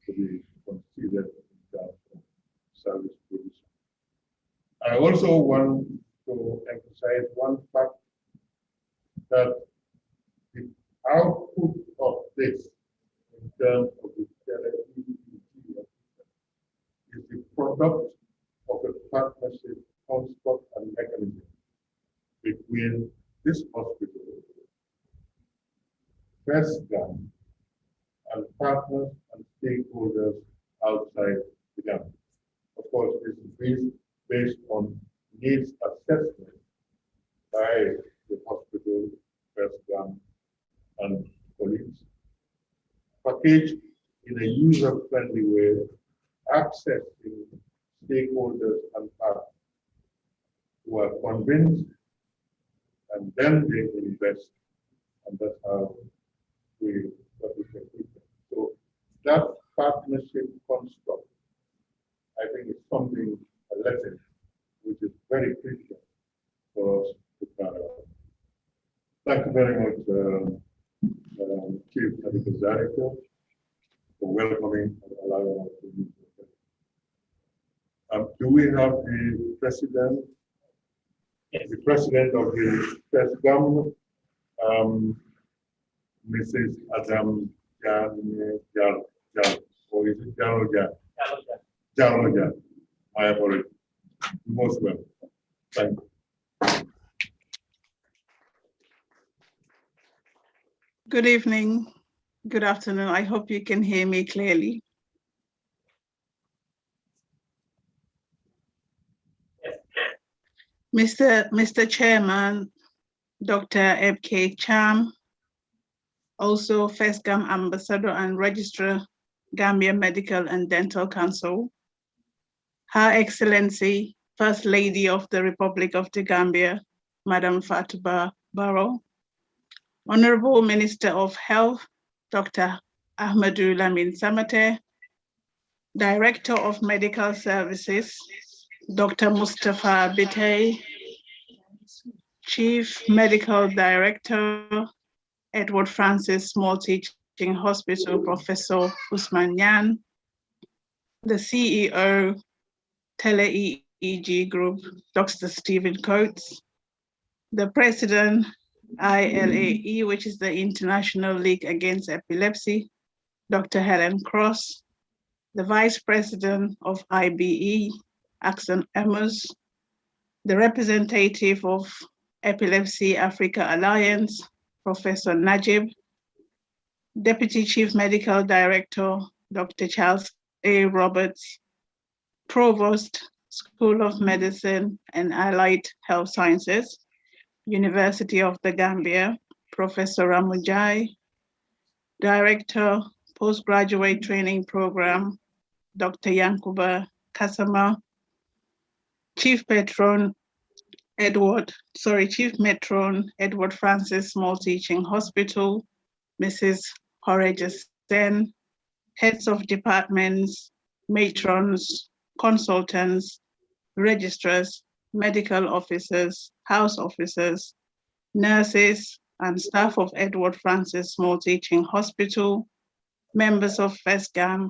to be considered in terms of service provision. I also want to emphasize one fact, that the output of this in terms of the Tele-Eeg is the product of a partnership construct and mechanism between this hospital, FESGAM, and partners and stakeholders outside the Gambia. Of course, this is based on needs assessment by the hospital, FESGAM, and colleagues, packaged in a user-friendly way, accessing stakeholders and partners who are convinced, and then they invest, and that's how we got this equipment. So that partnership construct, I think, is something, a lesson, which is very critical for us to carry out. Thank you very much, Chief Medical Director, for welcoming and allowing us to meet you. Do we have the president? Yes. The president of the FESGAM, Mrs. Adam Jal, or is it Jal? I apologize. Most welcome. Thank you. Good evening, good afternoon. I hope you can hear me clearly. Mr. Chairman, Dr. Ebke Cham, also FESGAM Ambassador and Registrar, Gambia Medical and Dental Council, Her Excellency, First Lady of the Republic of the Gambia, Madam Fatou Barrow, Honorable Minister of Health, Dr. Ahmadu Lamin Samate, Director of Medical Services, Dr. Mustafa Bitey, Chief Medical Director, Edward Francis Small Teaching Hospital, Professor Usman Yan, the CEO, Tele-Eeg Group, Dr. Stephen Coates, the President, ILAE, which is the International League Against Epilepsy, Dr. Helen Cross, the Vice President of IBE, Axon Emmers, the representative of Epilepsy Africa Alliance, Professor Najib, Deputy Chief Medical Director, Dr. Charles A. Roberts, Provost, School of Medicine and Allied Health Sciences, University of the Gambia, Professor Ramujai, Director, Postgraduate Training Program, Dr. Yankuba Kasama, Chief Matron Edward Francis Small Teaching Hospital, Mrs. Horaja Sen, heads of departments, matrons, consultants, registrars, medical officers, house officers, nurses, and staff of Edward Francis Small Teaching Hospital, members of FESGAM,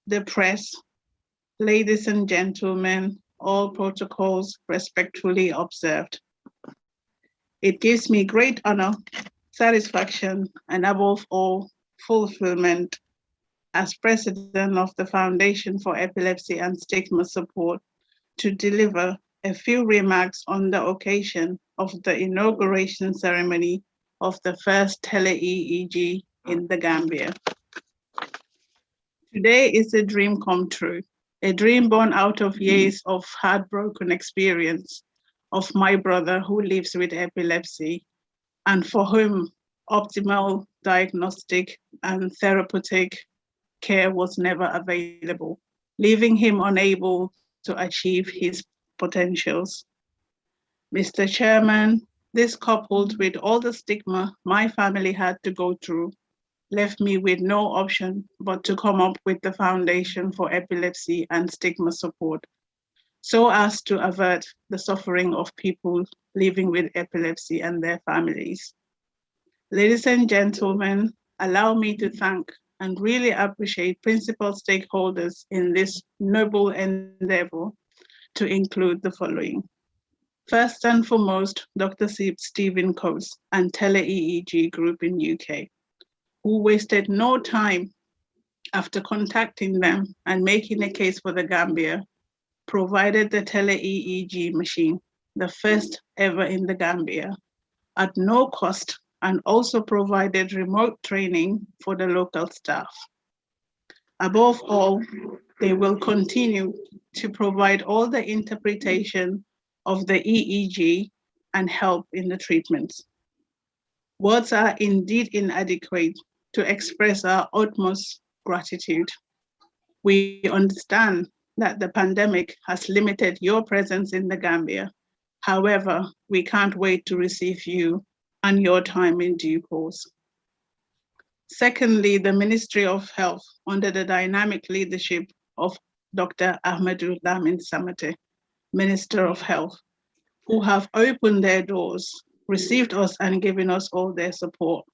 the press, ladies and gentlemen, all protocols respectfully observed. It gives me great honor, satisfaction, and above all, fulfillment as president of the Foundation for Epilepsy and Stigma Support to deliver a few remarks on the occasion of the inauguration ceremony of the first Tele-Eeg in the Gambia. Today is a dream come true, a dream born out of years of heartbroken experience of my brother who lives with epilepsy and for whom optimal diagnostic and therapeutic care was never available, leaving him unable to achieve his potentials. Mr. Chairman, this coupled with all the stigma my family had to go through left me with no option but to come up with the Foundation for Epilepsy and Stigma Support so as to avert the suffering of people living with epilepsy and their families. Ladies and gentlemen, allow me to thank and really appreciate principal stakeholders in this noble endeavor to include the following. First and foremost, Dr. Stephen Coates and Tele-Eeg Group in UK, who wasted no time after contacting them and making a case for the Gambia, provided the Tele-Eeg machine, the first ever in the Gambia, at no cost, and also provided remote training for the local staff. Above all, they will continue to provide all the interpretation of the EEG and help in the treatments. Words are indeed inadequate to express our utmost gratitude. We understand that the pandemic has limited your presence in the Gambia. However, we can't wait to receive you and your time in due course. Secondly, the Ministry of Health, under the dynamic leadership of Dr. Ahmadu Lamin Samate, Minister of Health, who have opened their doors, received us and given us all their support.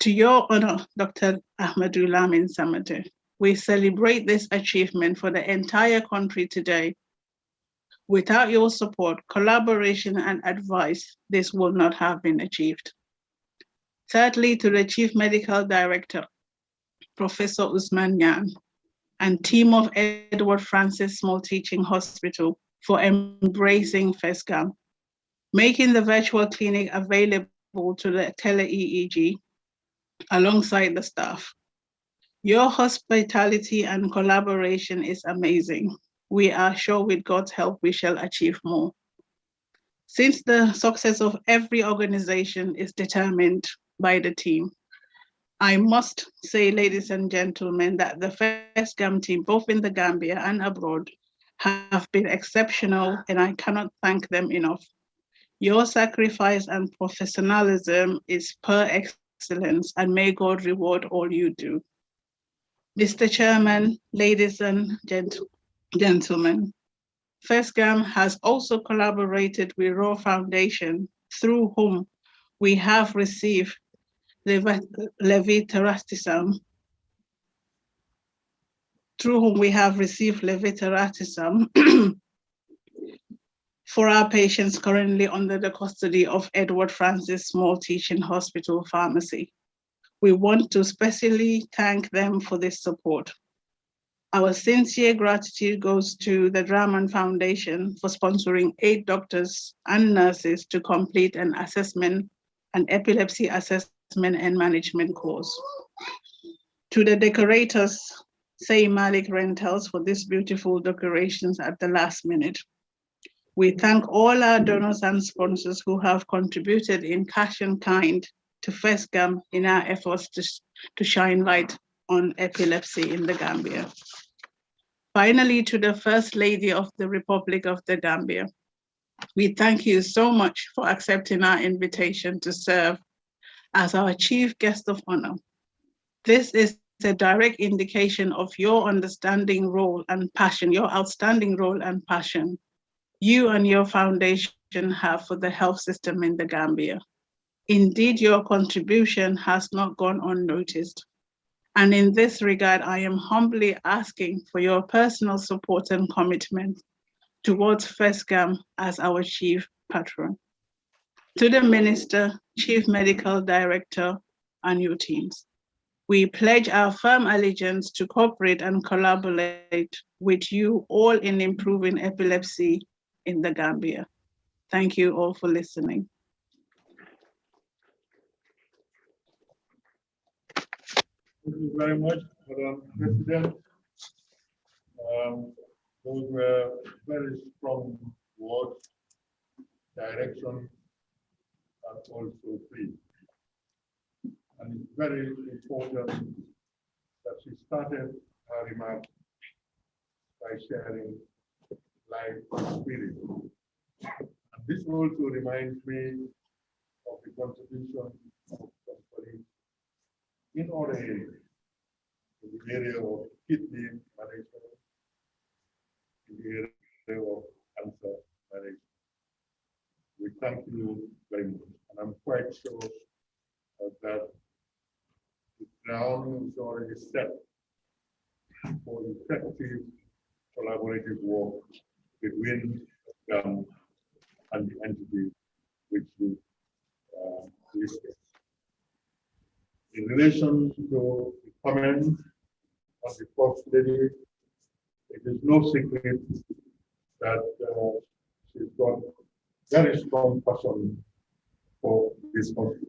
To your honor, Dr. Ahmadu Lamin Samate, we celebrate this achievement for the entire country today. Without your support, collaboration and advice, this would not have been achieved. Thirdly, to the Chief Medical Director, Professor Usman Yan, and team of Edward Francis Small Teaching Hospital for embracing FESGAM, making the virtual clinic available to the Tele-Eeg alongside the staff. Your hospitality and collaboration is amazing. We are sure with God's help, we shall achieve more. Since the success of every organization is determined by the team, I must say, ladies and gentlemen, that the FESGAM team, both in the Gambia and abroad, have been exceptional, and I cannot thank them enough. Your sacrifice and professionalism is per excellence, and may God reward all you do. Mr. Chairman, ladies and gentlemen, FESGAM has also collaborated with Raw Foundation, through whom we have received levetiracetam through whom we have received levetiracetam for our patients currently under the custody of Edward Francis Small Teaching Hospital Pharmacy. We want to specially thank them for this support. Our sincere gratitude goes to the Draman Foundation for sponsoring 8 doctors and nurses to complete an epilepsy assessment and management course. To the decorators, Say Malik Rentals, for these beautiful decorations at the last minute. We thank all our donors and sponsors who have contributed in cash and kind to FESGAM in our efforts to shine light on epilepsy in the Gambia. Finally, to the First Lady of the Republic of the Gambia, we thank you so much for accepting our invitation to serve as our chief guest of honor. This is a direct indication of your understanding role and passion, your outstanding role and passion you and your foundation have for the health system in the Gambia. Indeed, your contribution has not gone unnoticed. And in this regard, I am humbly asking for your personal support and commitment towards FESGAM as our chief patron. To the Minister, Chief Medical Director, and your teams, we pledge our firm allegiance to cooperate and collaborate with you all in improving epilepsy in the Gambia. Thank you all for listening. Thank you very much, Madam President. Those were very strong words, direction, and also free. And it's very important that she started her remarks by sharing life experience. And this also reminds me of the contribution of somebody in other areas, in the area of kidney management, in the area of cancer management. We thank you very much. And I'm quite sure that the ground is already set for effective collaborative work between them and the entity which you listed. In relation to the comments on the First Lady, it is no secret that she's got very strong passion for this country.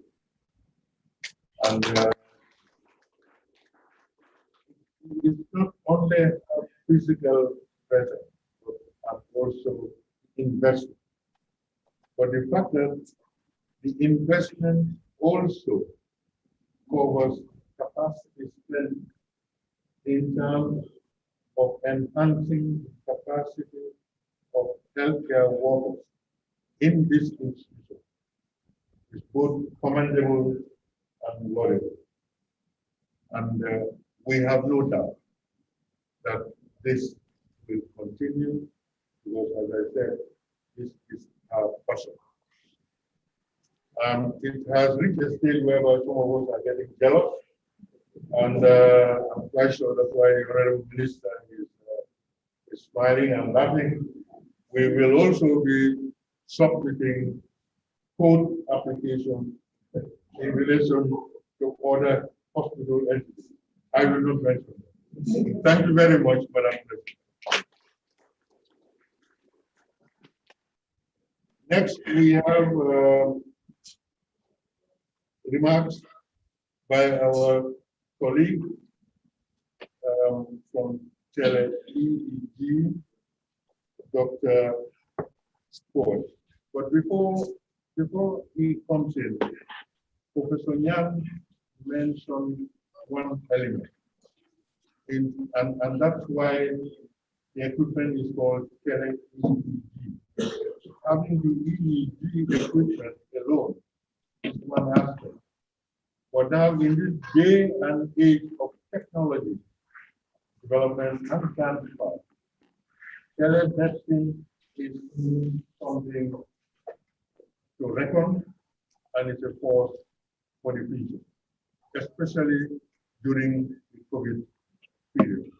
And it's not only a physical presence, but also investment. But the fact that the investment also covers capacity strength in terms of enhancing the capacity of healthcare workers in this institution is both commendable and laudable. And we have no doubt that this will continue because, as I said, this is our passion. It has reached a stage whereby some of us are getting jealous, and I'm quite sure that's why the Honorable Minister is smiling and laughing. We will also be submitting code application in relation to other hospital entities. I will not mention them. Thank you very much, Madam President. Next, we have remarks by our colleague from Tele-Eeg, Dr. Sport. But before he comes in, Professor Nyang mentioned one element, and that's why the equipment is called Tele-Eeg. Having the EEG equipment alone is one aspect. But now in this day and age of technology, development and transfer, telemedicine is something to reckon, and it's a force for the future, especially during the COVID period.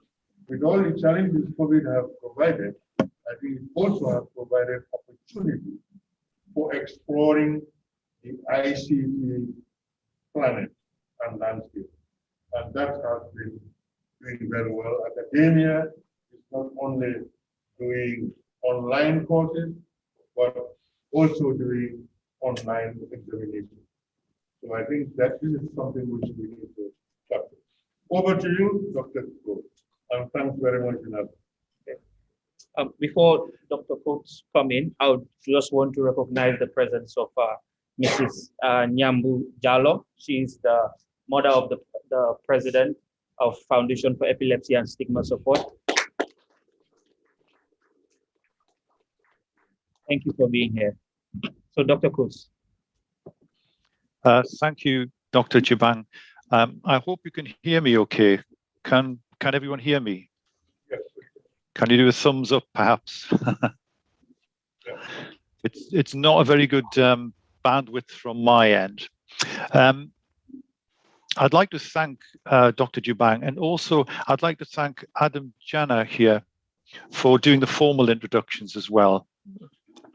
with all the challenges COVID have provided, I think it also has provided opportunity for exploring the ICT planet and landscape. And that has been doing very well. Academia is not only doing online courses, but also doing online examination. So I think that is something which we need to capture. Over to you, Dr. Ko, and thanks very much, Inab. Before Dr. Coates come in, I would just want to recognize the presence of Mrs. Nyambu Jallo. She is the mother of the president of Foundation for Epilepsy and Stigma Support. Thank you for being here. So, Dr. Coates. Thank you, Dr. Jibang. I hope you can hear me okay. Can everyone hear me? Yes. Can you do a thumbs up, perhaps? It's not a very good bandwidth from my end. I'd like to thank Dr. Jubang, and also I'd like to thank Adam Jana here for doing the formal introductions as well.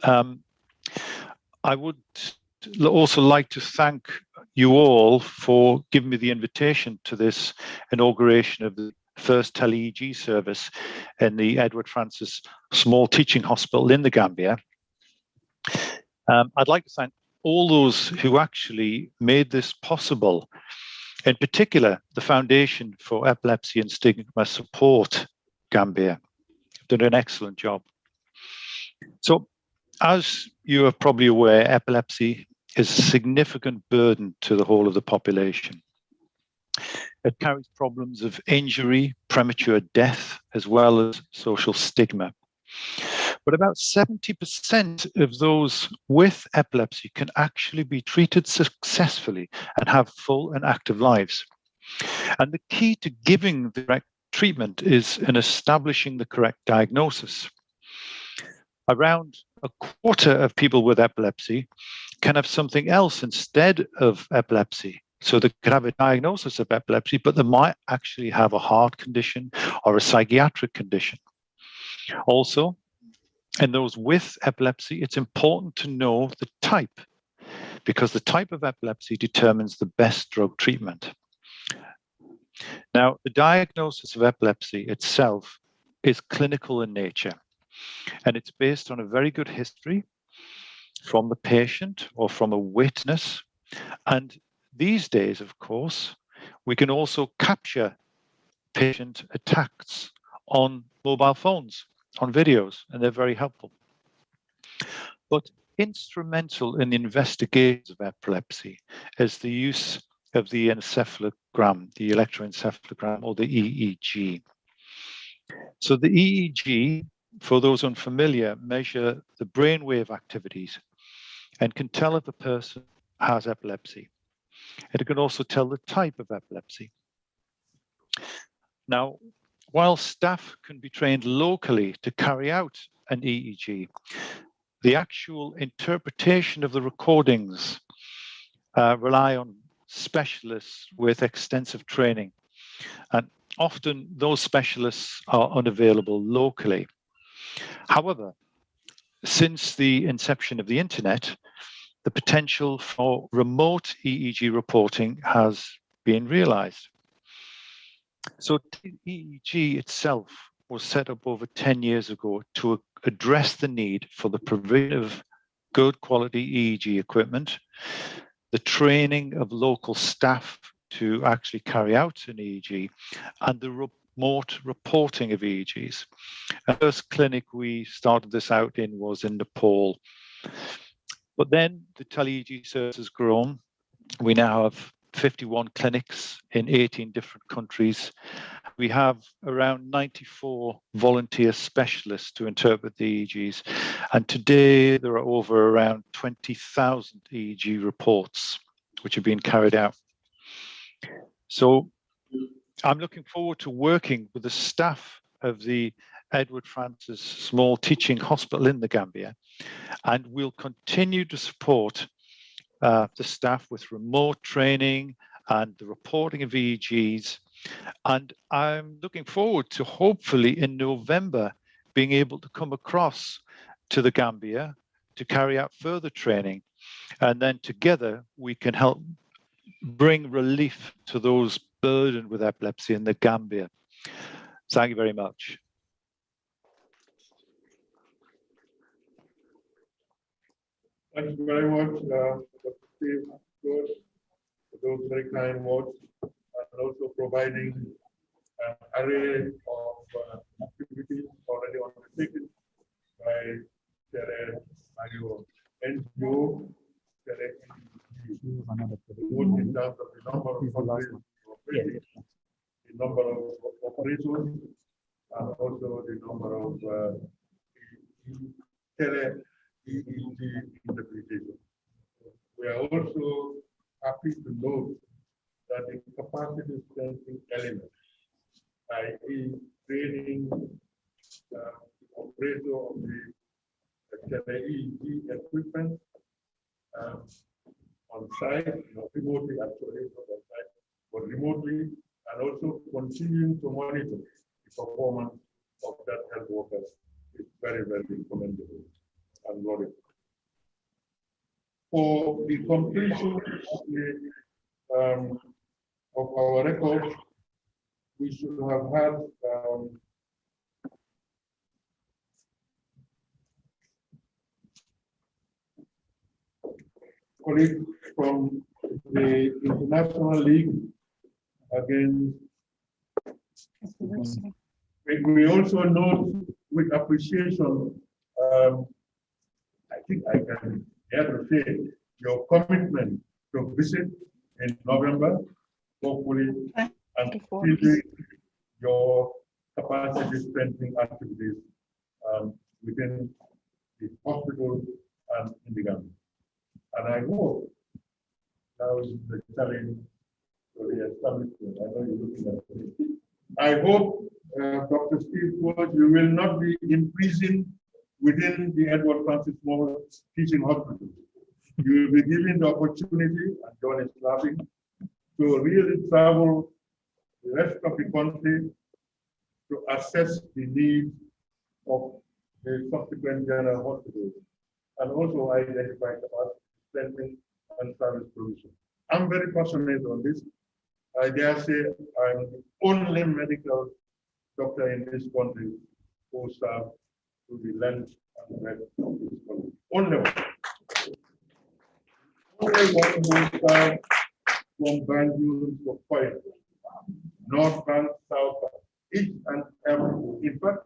I would also like to thank you all for giving me the invitation to this inauguration of the first Tele-Eeg service in the Edward Francis Small Teaching Hospital in the Gambia. I'd like to thank all those who actually made this possible, in particular the Foundation for Epilepsy and Stigma Support Gambia. Done an excellent job. So, as you are probably aware, epilepsy is a significant burden to the whole of the population. It carries problems of injury, premature death, as well as social stigma. But about 70% of those with epilepsy can actually be treated successfully and have full and active lives. And the key to giving the correct treatment is in establishing the correct diagnosis. Around a quarter of people with epilepsy can have something else instead of epilepsy. So they could have a diagnosis of epilepsy, but they might actually have a heart condition or a psychiatric condition. Also, in those with epilepsy, it's important to know the type, because the type of epilepsy determines the best drug treatment. Now, the diagnosis of epilepsy itself is clinical in nature, and it's based on a very good history from the patient or from a witness. And these days, of course, we can also capture patient attacks on mobile phones, on videos, and they're very helpful. But instrumental in the investigations of epilepsy is the use of the encephalogram, the electroencephalogram, or the EEG. So the EEG, for those unfamiliar, measure the brainwave activities and can tell if a person has epilepsy. And it can also tell the type of epilepsy. Now, while staff can be trained locally to carry out an EEG, the actual interpretation of the recordings rely on specialists with extensive training. And often those specialists are unavailable locally. However, since the inception of the internet, the potential for remote EEG reporting has been realized. So EEG itself was set up over 10 years ago to address the need for the provision of good quality EEG equipment, the training of local staff to actually carry out an EEG, and the remote reporting of EEGs. The first clinic we started this out in was in Nepal. But then the Tele-Eeg service has grown. We now have 51 clinics in 18 different countries. We have around 94 volunteer specialists to interpret the EEGs. And today there are over around 20,000 EEG reports which have been carried out. So I'm looking forward to working with the staff of the Edward Francis Small Teaching Hospital in the Gambia, and we'll continue to support the staff with remote training and the reporting of EEGs And I'm looking forward to hopefully in November being able to come across to the Gambia to carry out further training. And then together we can help bring relief to those burdened with epilepsy in the Gambia. Thank you very much. Thank you very much, Dr. Steve, for those very kind words, and also providing an array of activities already undertaken by Tele-Eeg NGO, Tele-Eeg, both in terms of the number of countries operating, the number of operators, and also the number of Tele-Eeg interpretation. We are also happy to note that the capacity strengthening element, i.e. training the operator of the Tele-Eeg equipment on site, remotely actually, not on site, but remotely, and also continuing to monitor the performance of that health worker is very, very commendable and laudable. For the completion of our records, we should have had colleagues from the International League against. We also note with appreciation, I think I can dare to say, your commitment to visit in November, hopefully, and building your capacity strengthening activities within the hospital and in the Gambia. And I hope now is the challenge for the establishment. I know you're looking at it. I hope, Dr. Steve George, you will not be imprisoned within the Edward Francis Moore Teaching Hospital. You will be given the opportunity, and John is laughing, to really travel the rest of the country to assess the needs of the subsequent general hospitals and also identify capacity strengthening and service provision. I'm very passionate on this. I dare say I'm the only medical doctor in this country who serve to the length and breadth of this country. Only one. Only one who serve from Banjul to Korea, North Bank, South Bank, each and every. In fact,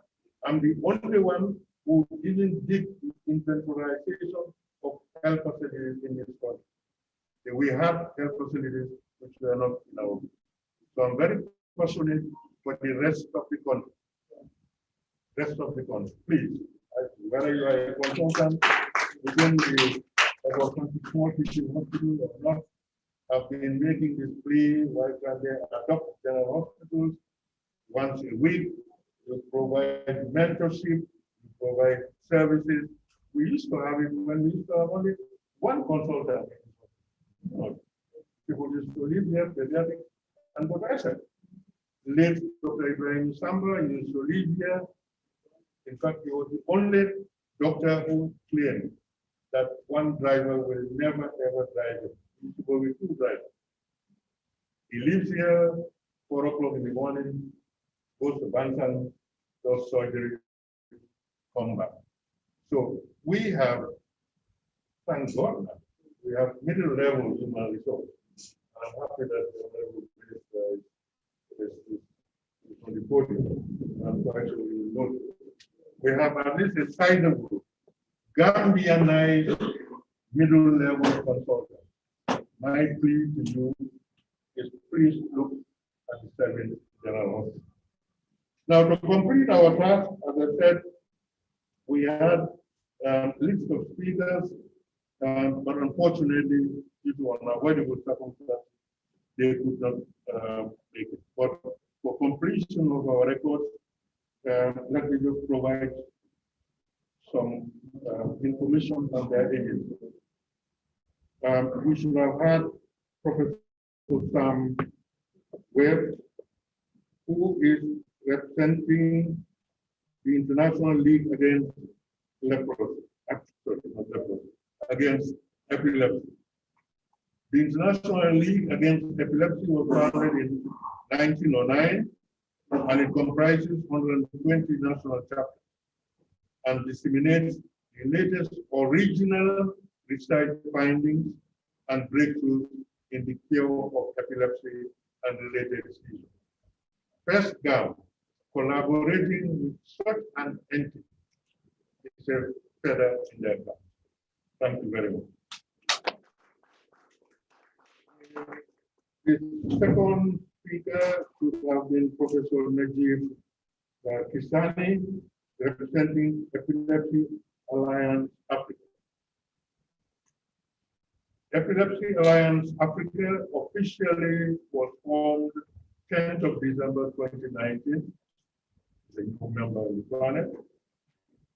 I'm the only one who even did inventorization of health facilities in this country. We have health facilities which were not in our group. So I'm very passionate for the rest of the country. Rest of the country, please. Whether you are a consultant within the small teaching hospital or not, I've been making this plea. Why can they adopt general hospitals once a week? You provide mentorship, you provide services. We used to have it when we used to have only one consultant. People used to live here, pediatric and professor. Late Dr. Ibrahim Samba used to live here. In fact, he was the only doctor who claimed that one driver will never ever drive it. He used to go with two drivers. He lives here 4 o'clock in the morning, goes to Bantan, does surgery, come back. So we have, thank God, we have middle level human resource. I'm happy that the level minister is on the podium. I'm quite sure you will note. We have at least a sizable Gambianized middle level consultant. My plea to you is please look at the 7 general hospitals. Now, to complete our task, as I said, we had a list of speakers, but unfortunately, due to unavoidable circumstances, they could not make it. But for completion of our records, let me just provide some information on their ages. We should have had Professor Sam Webb, who is representing the International League Against Leprosy, sorry, not leprosy, against epilepsy. The International League Against Epilepsy was founded in 1909, and it comprises 120 national chapters and disseminates the latest original research findings and breakthroughs in the cure of epilepsy and related diseases. First GAM, collaborating with such an entity, is a feather in their cap. Thank you very much. The second speaker should have been Professor Najib Kisani, representing Epilepsy Alliance Africa. Epilepsy Alliance Africa officially was formed 10th of December 2019. It's a new member of the planet.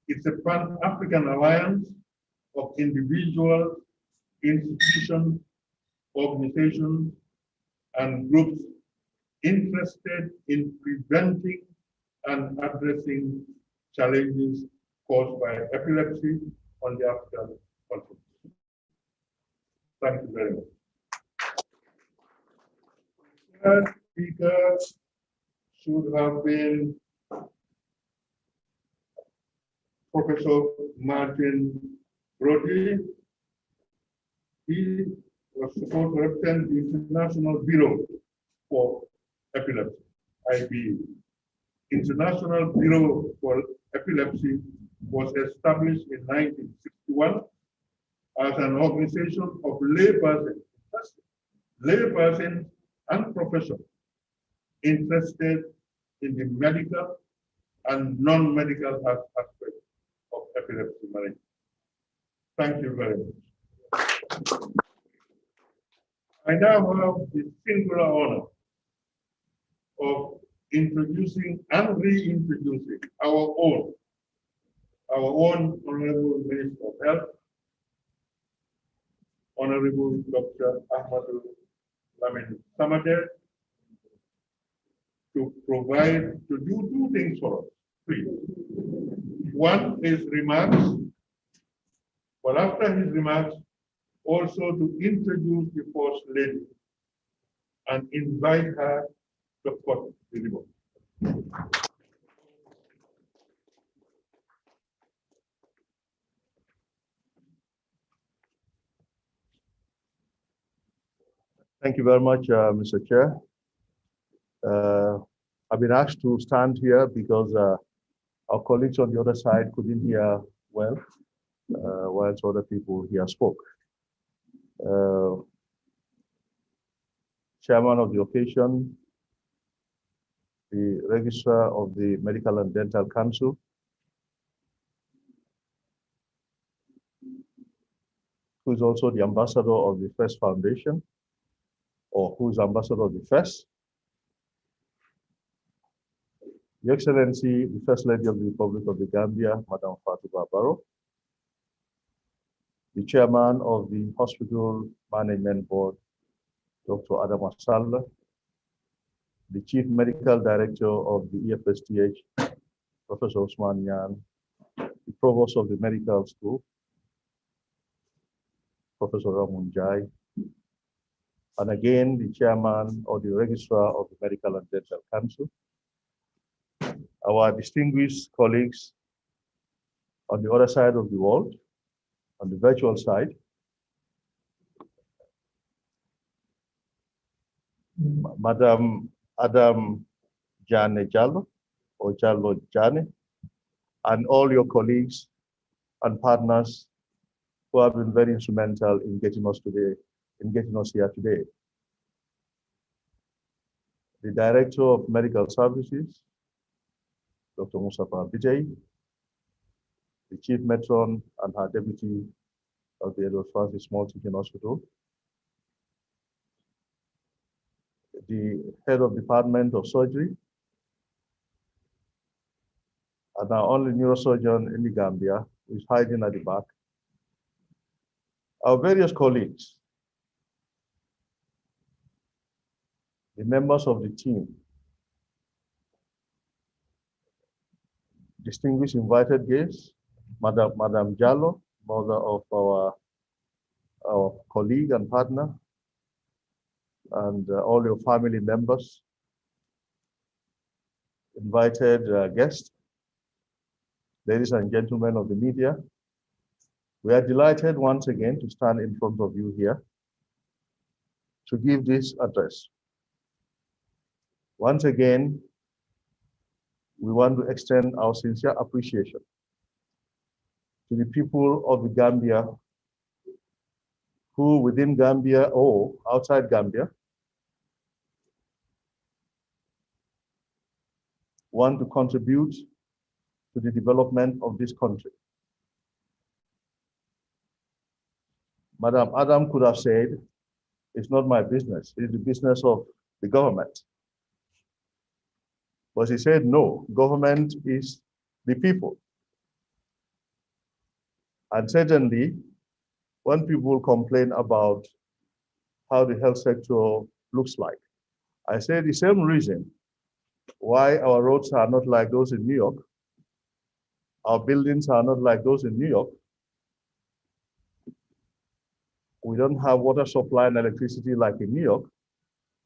It's a Pan-African alliance of individuals, institutions, organizations, and groups interested in preventing and addressing challenges caused by epilepsy on the African continent. Thank you very much. Third speaker should have been Professor Martin Brody. He was supposed to represent the International Bureau for Epilepsy, IBE. International Bureau for Epilepsy was established in 1961 as an organization of laypersons and professionals interested in the medical and non-medical aspects of epilepsy management. Thank you very much. I now have the singular honor of introducing and reintroducing our own Honorable Minister of Health, Honorable Dr. Ahmadu Lamin Samater, to do two things for us. Three. One is remarks, but after his remarks, also to introduce the First Lady and invite her to support the report. Thank you very much, Mr. Chair. I've been asked to stand here because our colleagues on the other side couldn't hear well, whilst other people here spoke. Chairman of the occasion, the Registrar of the Medical and Dental Council, who is also the ambassador of the FIRST Foundation, or who is ambassador of the FIRST, Your Excellency, the First Lady of the Republic of the Gambia, Madam Fatou Barrow, the Chairman of the Hospital Management Board, Dr. Adam Asalla, the Chief Medical Director of the EFSTH, Professor Osman Yan, the Provost of the Medical School, Professor Ramun Jai, and again, the Chairman or the Registrar of the Medical and Dental Council, our distinguished colleagues on the other side of the world, on the virtual side, Madam Adam Jane Jallo, or Jallo Jane, and all your colleagues and partners who have been very instrumental in getting us here today. The Director of Medical Services, Dr. Mustafa Vijay, the Chief Matron and her Deputy of the Edward Francis Small Teaching Hospital, the Head of Department of Surgery, and our only neurosurgeon in the Gambia, who is hiding at the back, our various colleagues, the members of the team, distinguished invited guests, Madam Jallo, mother of our colleague and partner, and all your family members, invited guests, ladies and gentlemen of the media. We are delighted once again to stand in front of you here to give this address. Once again, we want to extend our sincere appreciation to the people of the Gambia who within Gambia or outside Gambia want to contribute to the development of this country. Madam Adam could have said, it's not my business, it's the business of the government. But he said, no, government is the people. And certainly, when people complain about how the health sector looks like, I say the same reason why our roads are not like those in New York, our buildings are not like those in New York. We don't have water supply and electricity like in New York.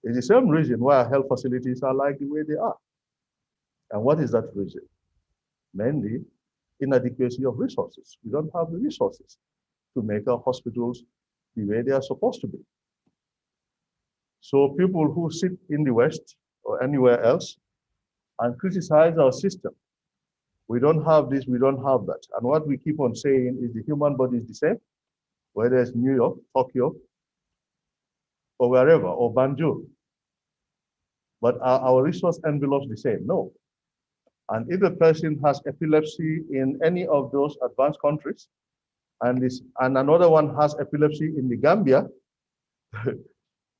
It's the same reason why our health facilities are like the way they are. And what is that reason? Mainly inadequacy of resources. We don't have the resources to make our hospitals the way they are supposed to be. So people who sit in the West or anywhere else and criticize our system, we don't have this, we don't have that. And what we keep on saying is the human body is the same, whether it's New York, Tokyo, or wherever, or Banjul. But our resource envelope is the same? No. And if a person has epilepsy in any of those advanced countries, and another one has epilepsy in the Gambia,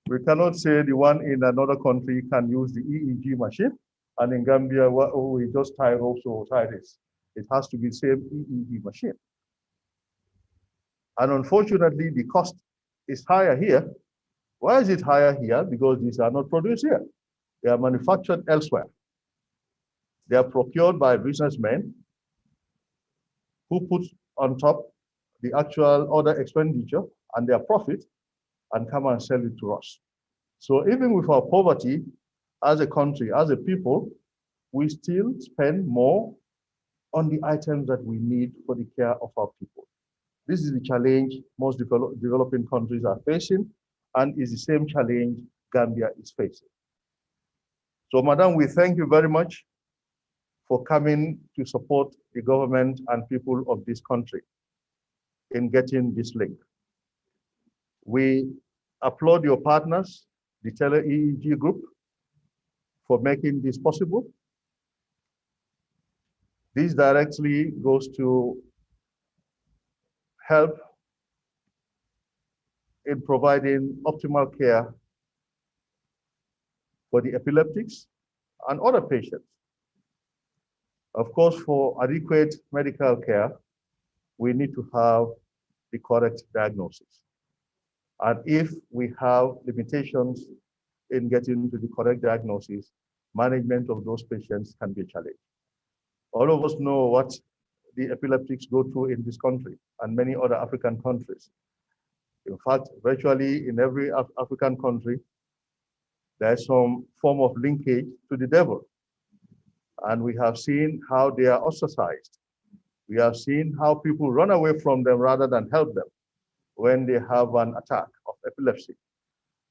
we cannot say the one in another country can use the EEG machine, and in Gambia, we just tie ropes or tie this. It has to be the same EEG machine. And unfortunately, the cost is higher here. Why is it higher here? Because these are not produced here. They are manufactured elsewhere. They are procured by businessmen who put on top the actual other expenditure and their profit and come and sell it to us. So even with our poverty as a country, as a people, we still spend more on the items that we need for the care of our people. This is the challenge most developing countries are facing, and is the same challenge Gambia is facing. So, Madam, we thank you very much for coming to support the government and people of this country in getting this link. We applaud your partners, the Tele-Eeg group, for making this possible. This directly goes to help in providing optimal care for the epileptics and other patients. Of course, for adequate medical care, we need to have the correct diagnosis. And if we have limitations in getting to the correct diagnosis, management of those patients can be a challenge. All of us know what the epileptics go through in this country and many other African countries. In fact, virtually in every African country, there's some form of linkage to the devil. And we have seen how they are ostracized. We have seen how people run away from them rather than help them when they have an attack of epilepsy.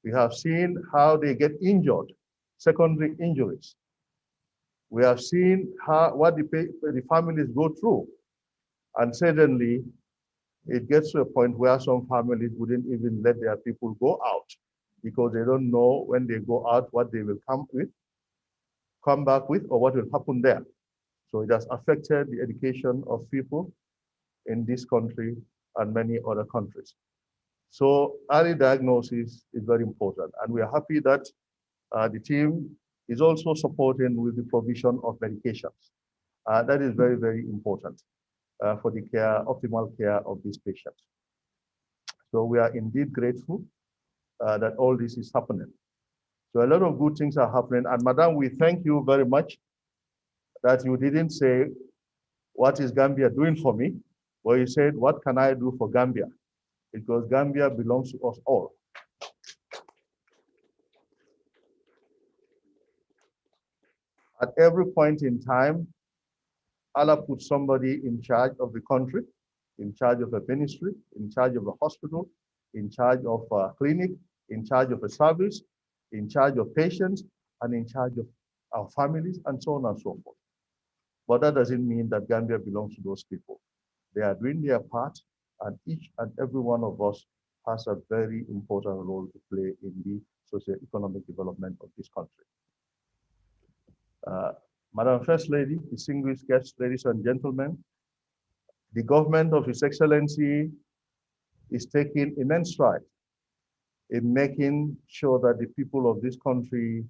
We have seen how they get injured, secondary injuries. We have seen what the families go through. And suddenly, it gets to a point where some families wouldn't even let their people go out because they don't know when they go out what they will come back with, or what will happen there. So it has affected the education of people in this country and many other countries. So early diagnosis is very important. And we are happy that the team is also supporting with the provision of medications. That is very, very important for the optimal care of these patients. So we are indeed grateful that all this is happening. So a lot of good things are happening. And Madam, we thank you very much that you didn't say what is Gambia doing for me? Well, he said, what can I do for Gambia? Because Gambia belongs to us all. At every point in time, Allah put somebody in charge of the country, in charge of a ministry, in charge of a hospital, in charge of a clinic, in charge of a service, in charge of patients, and in charge of our families, and so on and so forth. But that doesn't mean that Gambia belongs to those people. They are doing their part, and each and every one of us has a very important role to play in the socio-economic development of this country. Madam First Lady, distinguished guests, ladies and gentlemen, the government of His Excellency is taking immense strides in making sure that the people of this country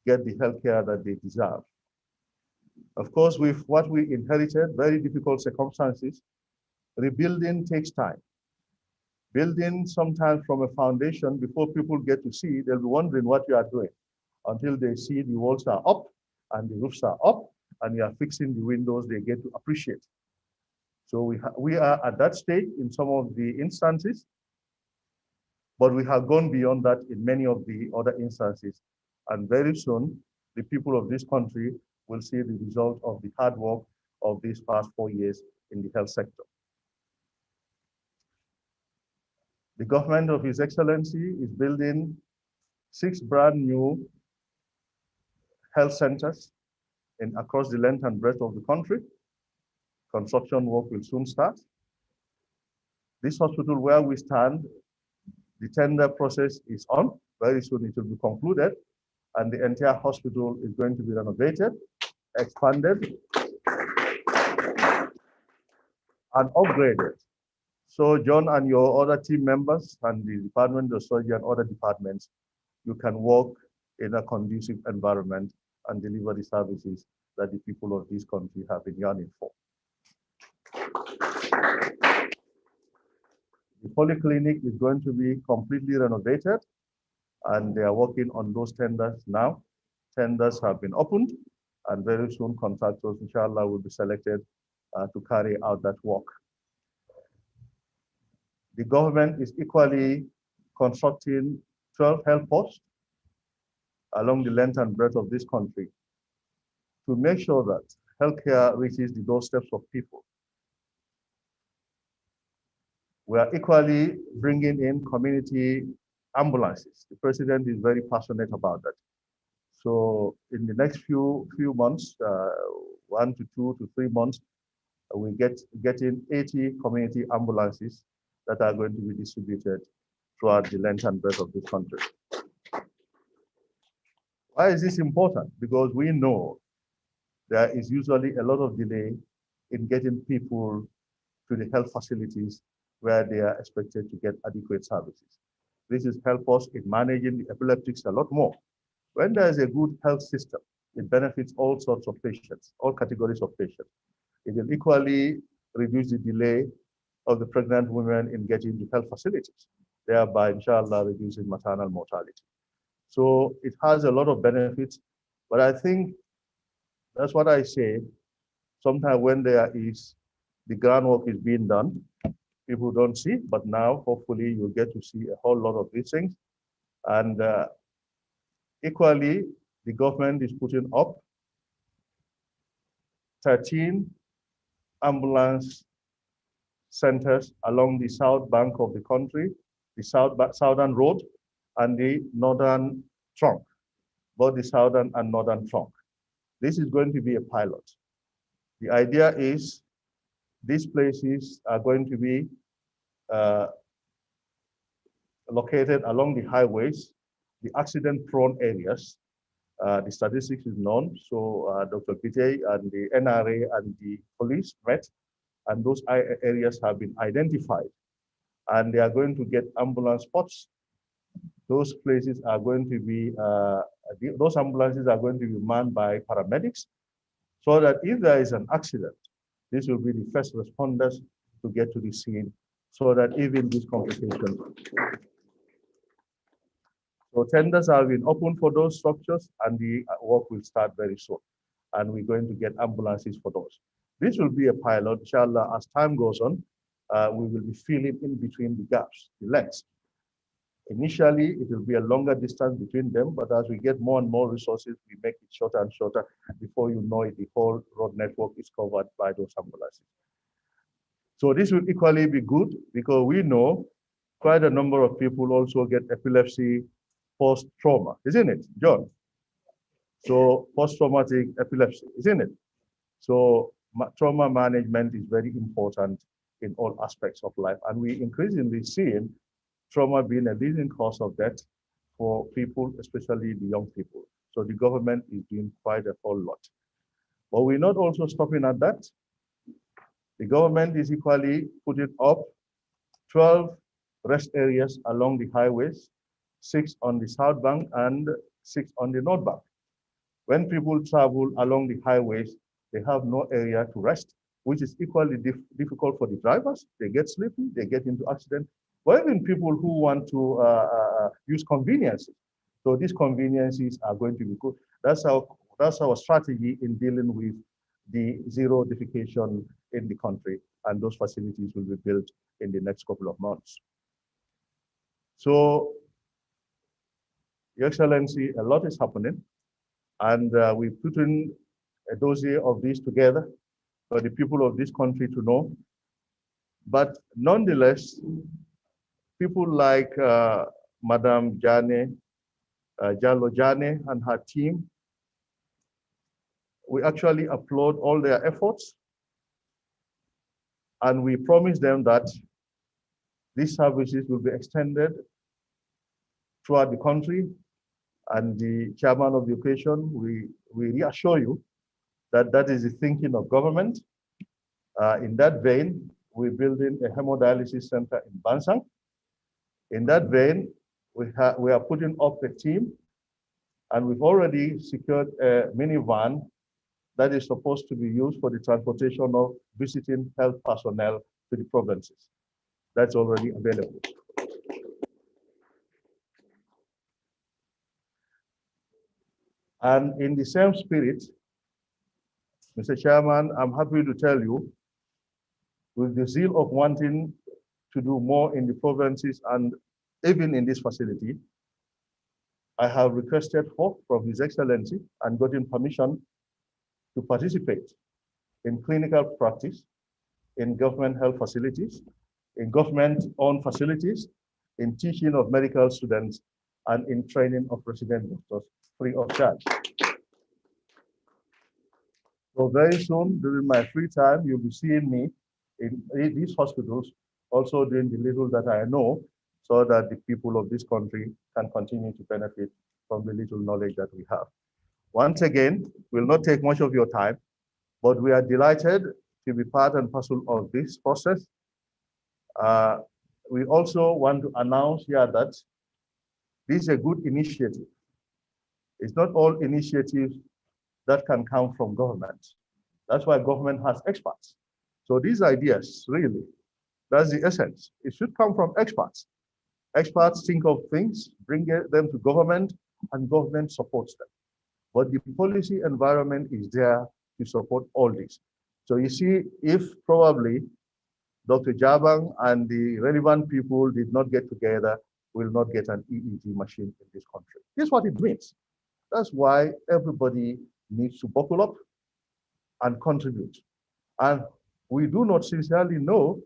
get the healthcare that they deserve. Of course, with what we inherited, very difficult circumstances, rebuilding takes time. Building sometimes from a foundation, before people get to see, they'll be wondering what you are doing until they see the walls are up and the roofs are up and you are fixing the windows, they get to appreciate. So we are at that stage in some of the instances, but we have gone beyond that in many of the other instances. And very soon, the people of this country will see the result of the hard work of these past 4 years in the health sector. The government of His Excellency is building 6 brand new health centers across the length and breadth of the country. Construction work will soon start. This hospital where we stand, the tender process is on. Very soon it will be concluded, and the entire hospital is going to be renovated, expanded, and upgraded. So John and your other team members and the Department of Surgery and other departments, you can work in a conducive environment and deliver the services that the people of this country have been yearning for. The polyclinic is going to be completely renovated, and they are working on those tenders now. Tenders have been opened, and very soon contractors, inshallah, will be selected to carry out that work. The government is equally constructing 12 health posts along the length and breadth of this country to make sure that healthcare reaches the doorsteps of people. We are equally bringing in community ambulances. The president is very passionate about that. So in the next few months, 1 to 2 to 3 months, we getting 80 community ambulances that are going to be distributed throughout the length and breadth of this country. Why is this important? Because we know there is usually a lot of delay in getting people to the health facilities where they are expected to get adequate services. This has helped us in managing the epileptics a lot more. When there is a good health system, it benefits all sorts of patients, all categories of patients. It will equally reduce the delay of the pregnant women in getting to health facilities, thereby, inshallah, reducing maternal mortality. So it has a lot of benefits, but I think that's what I say. Sometimes when there is, the groundwork is being done, people don't see, but now hopefully you'll get to see a whole lot of these things. And equally, the government is putting up 13 ambulance centers along the south bank of the country, the southern road and the northern trunk, both the southern and northern trunk. This is going to be a pilot. The idea is these places are going to be located along the highways, the accident-prone areas. The statistics is known, so Dr. Pite and the NRA and the police met, and those areas have been identified, and they are going to get ambulance spots. Those places are going to be, those ambulances are going to be manned by paramedics, so that if there is an accident, this will be the first responders to get to the scene, so that even these complications. So tenders have been opened for those structures, and the work will start very soon. And we're going to get ambulances for those. This will be a pilot, inshallah. As time goes on, we will be filling in between the gaps, the lengths. Initially, it will be a longer distance between them, but as we get more and more resources, we make it shorter and shorter. Before you know it, the whole road network is covered by those ambulances. So this will equally be good because we know quite a number of people also get epilepsy post-trauma, isn't it, John? So post-traumatic epilepsy, isn't it? So trauma management is very important in all aspects of life. And we increasingly seeing trauma being a leading cause of death for people, especially the young people. So the government is doing quite a whole lot. But we're not also stopping at that. The government is equally putting up 12 rest areas along the highways, 6 on the south bank and 6 on the north bank. When people travel along the highways, they have no area to rest, which is equally difficult for the drivers. They get sleepy, they get into accidents, but even people who want to use conveniences. So these conveniences are going to be good. That's our strategy in dealing with the zero defecation in the country, and those facilities will be built in the next couple of months. So, Your Excellency, a lot is happening, and we put in a dossier of this together for the people of this country to know. But nonetheless, people like Madam Jane, Jallo Jane and her team, we actually applaud all their efforts, and we promise them that these services will be extended throughout the country. And the chairman of the occasion, we reassure you that that is the thinking of government. In that vein, we're building a hemodialysis center in Bansang. In that vein, we are putting up a team, and we've already secured a minivan that is supposed to be used for the transportation of visiting health personnel to the provinces. That's already available. And in the same spirit, Mr. Chairman, I'm happy to tell you, with the zeal of wanting to do more in the provinces and even in this facility, I have requested help from His Excellency and gotten permission to participate in clinical practice, in government health facilities, in government-owned facilities, in teaching of medical students, and in training of resident doctors free of charge. So very soon, during my free time, you'll be seeing me in these hospitals, also doing the little that I know, so that the people of this country can continue to benefit from the little knowledge that we have. Once again, we'll not take much of your time, but we are delighted to be part and parcel of this process. We also want to announce here that this is a good initiative. It's not all initiatives that can come from government. That's why government has experts. So these ideas, really, that's the essence. It should come from experts. Experts think of things, bring them to government, and government supports them. But the policy environment is there to support all this. So you see, if probably Dr. Jabang and the relevant people did not get together, we'll not get an EEG machine in this country. This is what it means. That's why everybody needs to buckle up and contribute. And we do not sincerely know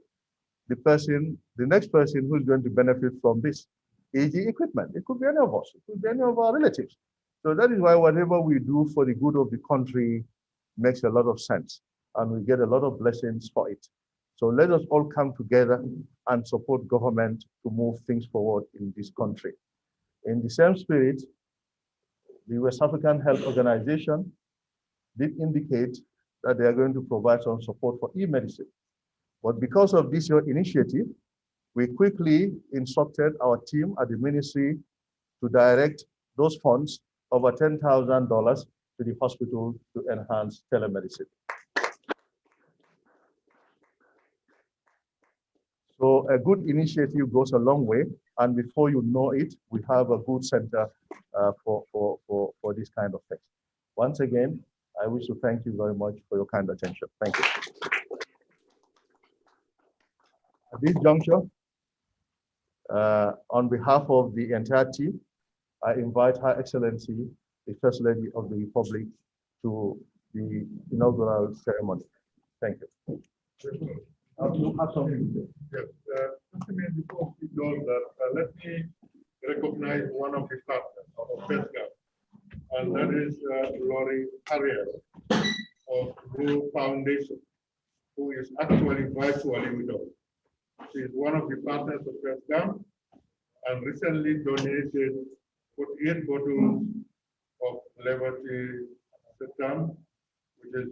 the next person who is going to benefit from this EEG equipment. It could be any of us, it could be any of our relatives. So that is why whatever we do for the good of the country makes a lot of sense, and we get a lot of blessings for it. So let us all come together and support government to move things forward in this country. In the same spirit, the West African Health Organization did indicate that they are going to provide some support for e-medicine. But because of this your initiative, we quickly instructed our team at the ministry to direct those funds, over $10,000, to the hospital to enhance telemedicine. So a good initiative goes a long way, and before you know it, we have a good center for this kind of thing. Once again, I wish to thank you very much for your kind attention. Thank you. At this juncture, on behalf of the entire team, I invite Her Excellency, the First Lady of the Republic, to the inaugural ceremony. Thank you. You have something to say? Yes, before we do that, let me recognize one of the partners of First Gap, and that is Lori Harrier of Blue Foundation, who is actually virtually with us. She is one of the partners of First Gap and recently donated 48 bottles of Liberty Setam, which is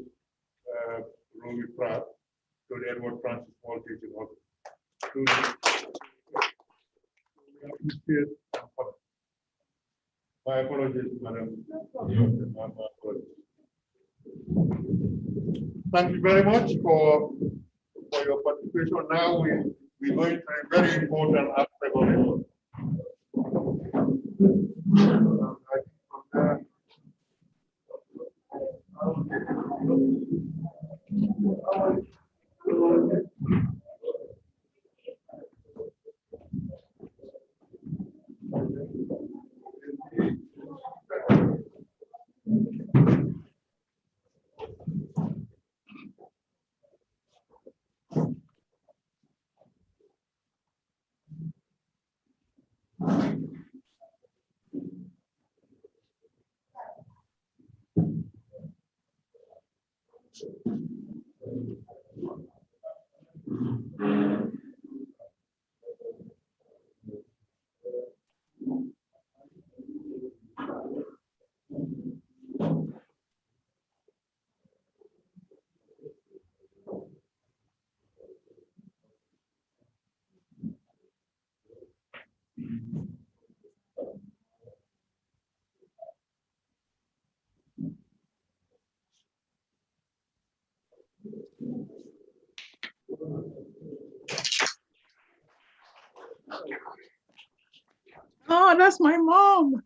Ruby Pratt, to the Edward Francis Small Teaching Hospital. My apologies, madam. My apologies. Thank you very much for your participation. Now we're going to a very important aspect of it. Oh, that's my mom.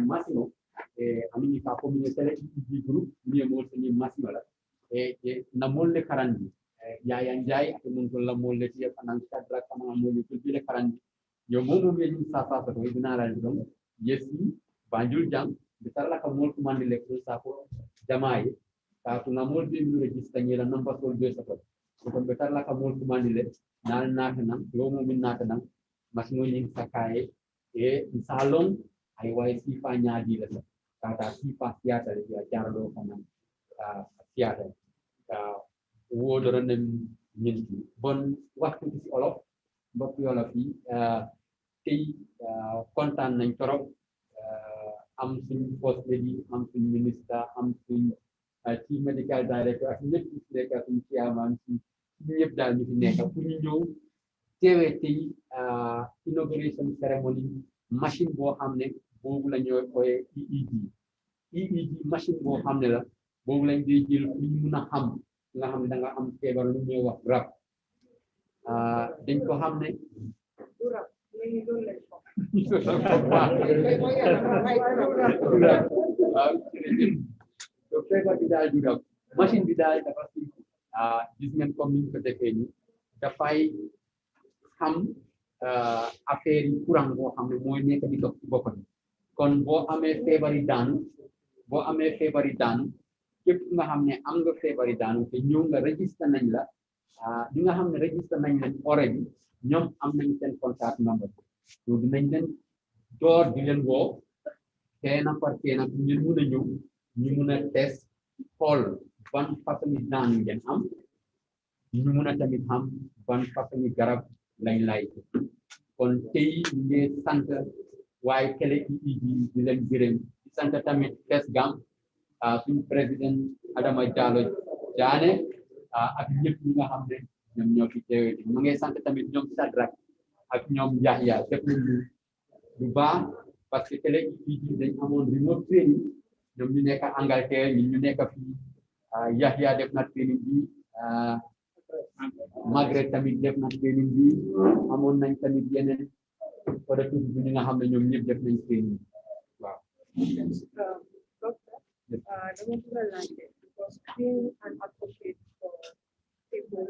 Massimo, amini ka commune Tele-Eeg group ni molto ni Massimo la e na molle karandi ya njay ak mun ko la molle ti fanan cadra kama molle ko bile karandi yo momo be ni sa sa to dina la dum yesi banjul jam de tarla ka mol ko mandi le ko sa ko jamaay ka to na mol be ni register ni la number sol be sa ko be tarla ka mol ko mandi le nal natanam yo mo min natanam Massimo ni sakaye e salon ay way sifa ñaadi la kata sifa siata le ya jarlo kana siata wodoro nem ñenti bon waxtu ci olof mbokk yolof yi tey kontaan nañ torop am suñ first lady am suñ minister am suñ chief medical director ak ñëpp ñu fi nekk suñ chairman suñ ñëpp daal ñu fi nekk pour ñu ñëw teewee tey inauguration ceremony machine boo xam ne boobu la ñoo ooyee EEG machine boo xam ne la boobu lañ dee jël pour ñu mun a xam nga xam ne da nga am feebar lu ñuy wax rab dañ ko xam ne so feebar bi daal du rab machine bi daal dafa si gis ngeen comme ni ñu ko defee ni dafay xam affaire yi courant boo xam ne mooy nekk di dox ci boppam kon boo amee feebari daanu képp nga xam ne am nga feebari daanu te ñëw nga registré nañ la li nga xam ne registré nañ leen already ñoom am nañ seen contact number so dinañ leen door di leen woo keena par keena pour ngeen mun a ñëw ñu mun a test xool ban façon daanu ngeen am ñu mun a tamit xam ban façon garab lañ lay kon tey ñu ngi sant waaye Tele-Eeg di leen gërëm di sant tamit Fesgam suñu président Adama Jallow Jaane ak ñëpp ñi nga xam ne ñoom ñoo fi teewee ñu ngi sant tamit ñoom Sadrak ak ñoom Yahya def nañu lu baax parce que Tele-Eeg dañ amoon remote training ñoom ñu nekk Angleterre ñu nekk fii Yahya def na training bi Margaret tamit def na training bi amoon nañ tamit yeneen productif bi ñi nga xam ne ñoom ñëpp def nañ training waaw. Because being an advocate for people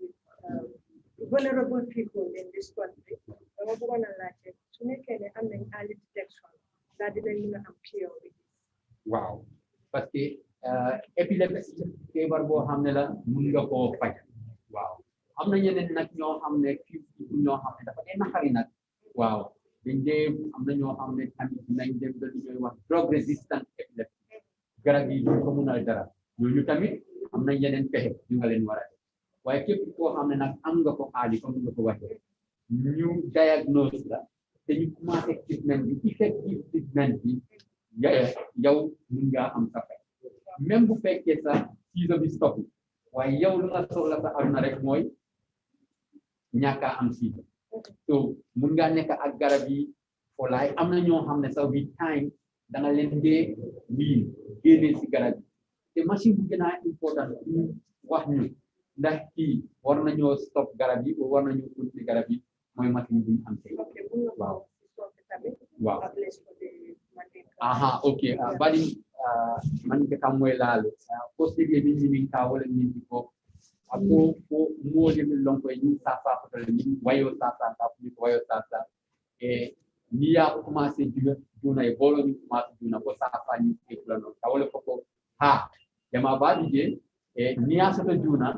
with vulnerable people in this country, dama bëggoon a laajte su nekkee ne am nañ early detection daal dinañ mën a am cure bi. waaw parce que épilepsie feebar boo xam ne la mun nga koo faj waaw am na ñeneen nag ñoo xam ne kii ñoo xam ne dafa dee naqari nag waaw dañ dee am na ñoo xam ne tamit dinañ dem ba li ñuy wax drug resistant épilepsie garab yi duñ ko munal dara ñooñu tamit am na yeneen pexe yu nga leen war a def waaye képp koo xam ne nag am nga ko aali comme ni nga ko waxee ñu diagnose la te ñu commencé treatment bi effective treatment bi yow mun ngaa am sa fay même bu fekkee sa ciseau bi stop waaye yow lu nga soxla sa aduna rek mooy ñàkk a am ciseau so mun ngaa nekk ak garab yi folaay am na ñoo xam ne sax bi time da nga leen dee lii génnee si garab yi te machine bu gën a important ñu wax ñu ndax kii war nañoo stop garab yi ou war nañoo continuer garab yi mooy machine bu ñu am tey waaw waaw aha ok bari man ke kam moy laalo possible ni min ka wala min ko ako ko modi min lon ko ni sa ko ni wayo sa ni wayo sa e ni ya ko commencé juna e bolo ni commencé juna ko sa ni e plano ka wala ko ha dama badi je e ni ya so juna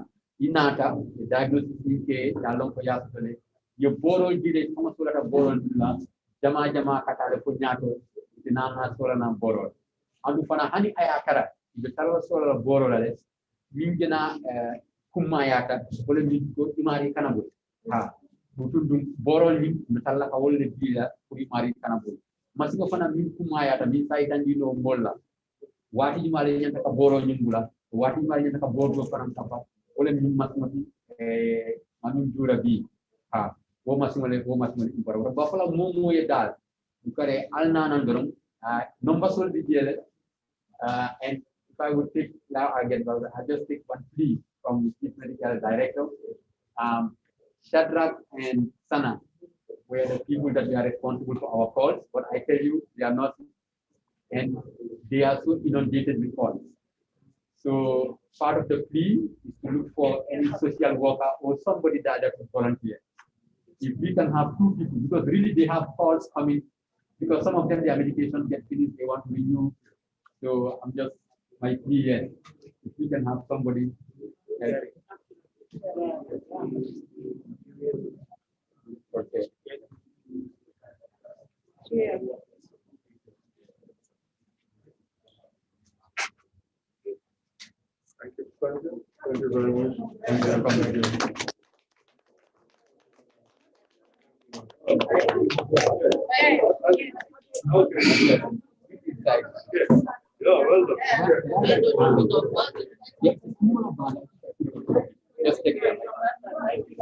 inata diagnosis ni ke ya lon ko ya so le yo bolo dire ko so la bolo la jama katale ko nyaato dina na sola na bolo andu fana hani aya kara be talwa sola bolo la les min gena kuma yata wala min ko imari kanabo ha butundum bolo ni metalla ka wolle bila ko imari kanabo masiko fana min kuma yata min sai tan dino molla wati male nyanta ka bolo nyungula wati male nyanta ka bolo faram tapa wala min masmati manum jura bi ha wo masmale ibara ba fala momo ye dal ukare alna nan dorom number sol di jele and if I would take now again I just take one plea from the chief medical director Shadrach and Sana were the people that we are responsible for our calls but I tell you they are not and they are so inundated with calls so part of the plea is to look for any social worker or somebody that will volunteer if we can have 2 people because really they have calls coming because some of them their medication get finished, they want to renew. So I'm just my plea yes. If we can have somebody help. Okay. Yeah. Thank you, President. Thank you very much. Okay. Right. Yes. Yeah, well done. Yes, it's more about just take care. Thank you.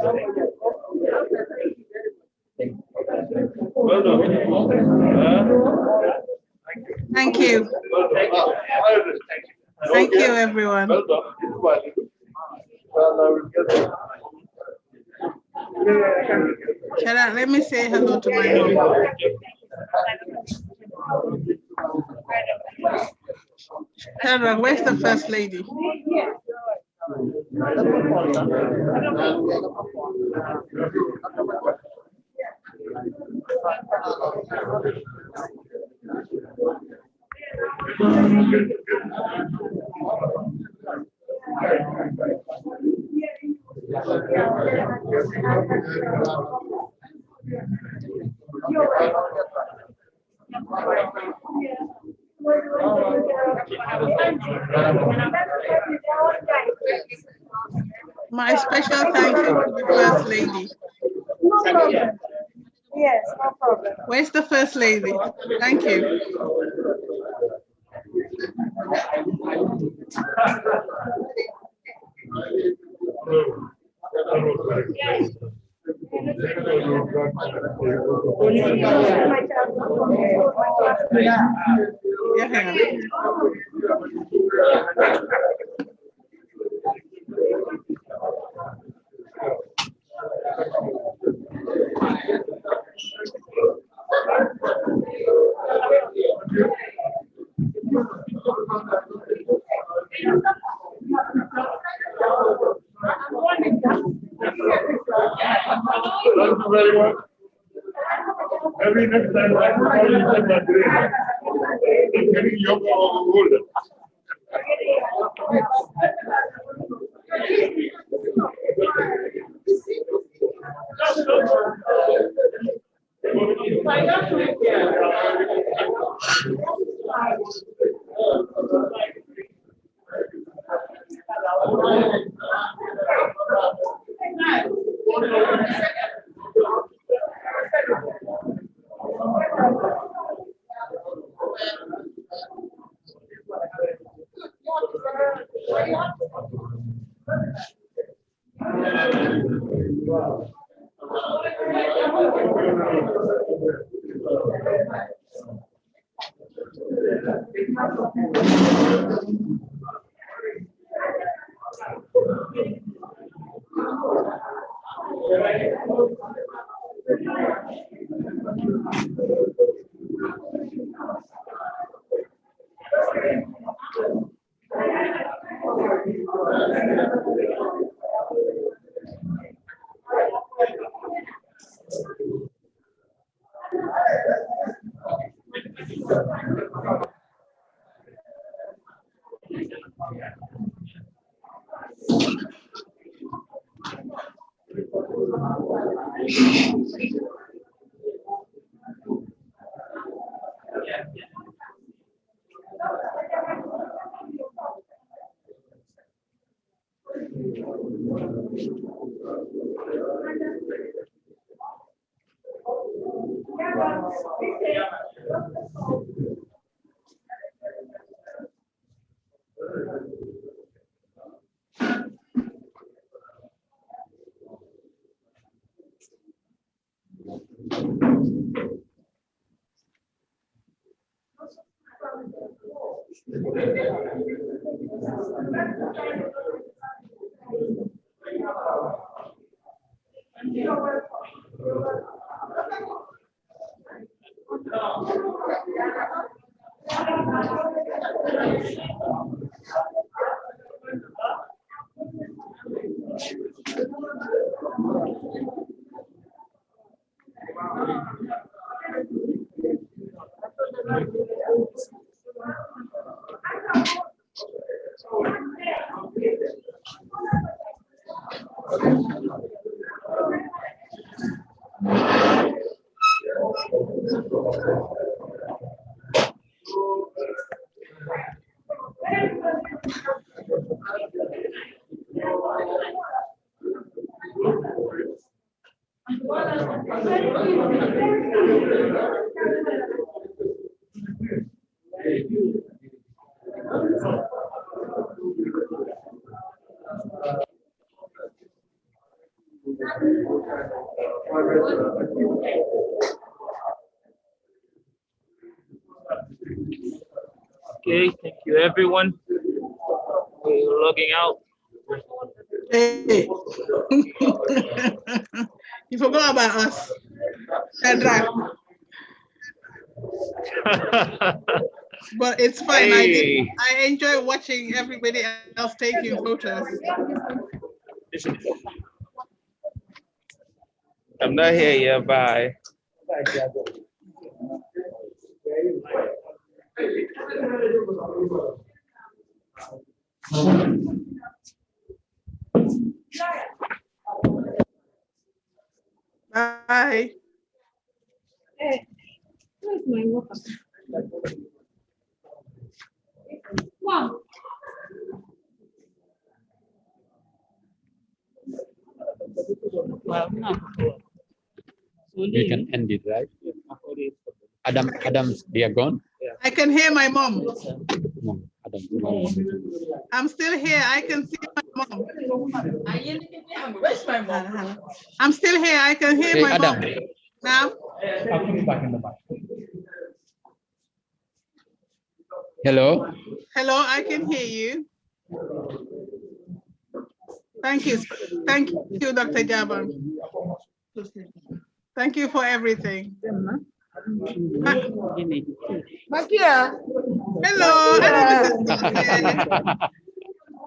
Well done. Thank you. Well done. Thank Okay. you, everyone. Well done. It's fine. Well, I will get it. Let me say hello to my mom. Shadrach, where's the first lady? My special thank you to the first lady. No problem. Yes, no problem. Where's the first lady? Thank you. Yeah. Thank you very much. Every next time I call you said that I'm getting younger or older. Okay, thank you, everyone. We're logging out. Hey. You forgot about us. Shadrach. But it's fine. Hey. I enjoy watching everybody else taking photos. I'm not here yet. Bye. Bye. Hey, where's my water? Mom. We can end it, right? Adam, they are gone. I can hear my mom. No, Adam. I'm still here. I can see my mom. I'm still here. I can hear Hey, my Adam. mom. Now? I'll put it back in the back. Hello. Hello, I can hear you. Thank you. Thank you, Dr. Jaban. Thank you for everything. Makia. Hello. Hello, Mrs. Sauce.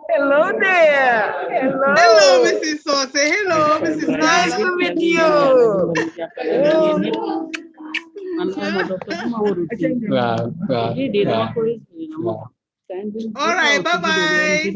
Hello there. Hello. Hello, Mrs. Sauce. Hello, Mrs. Nice to meet you. All right, bye-bye.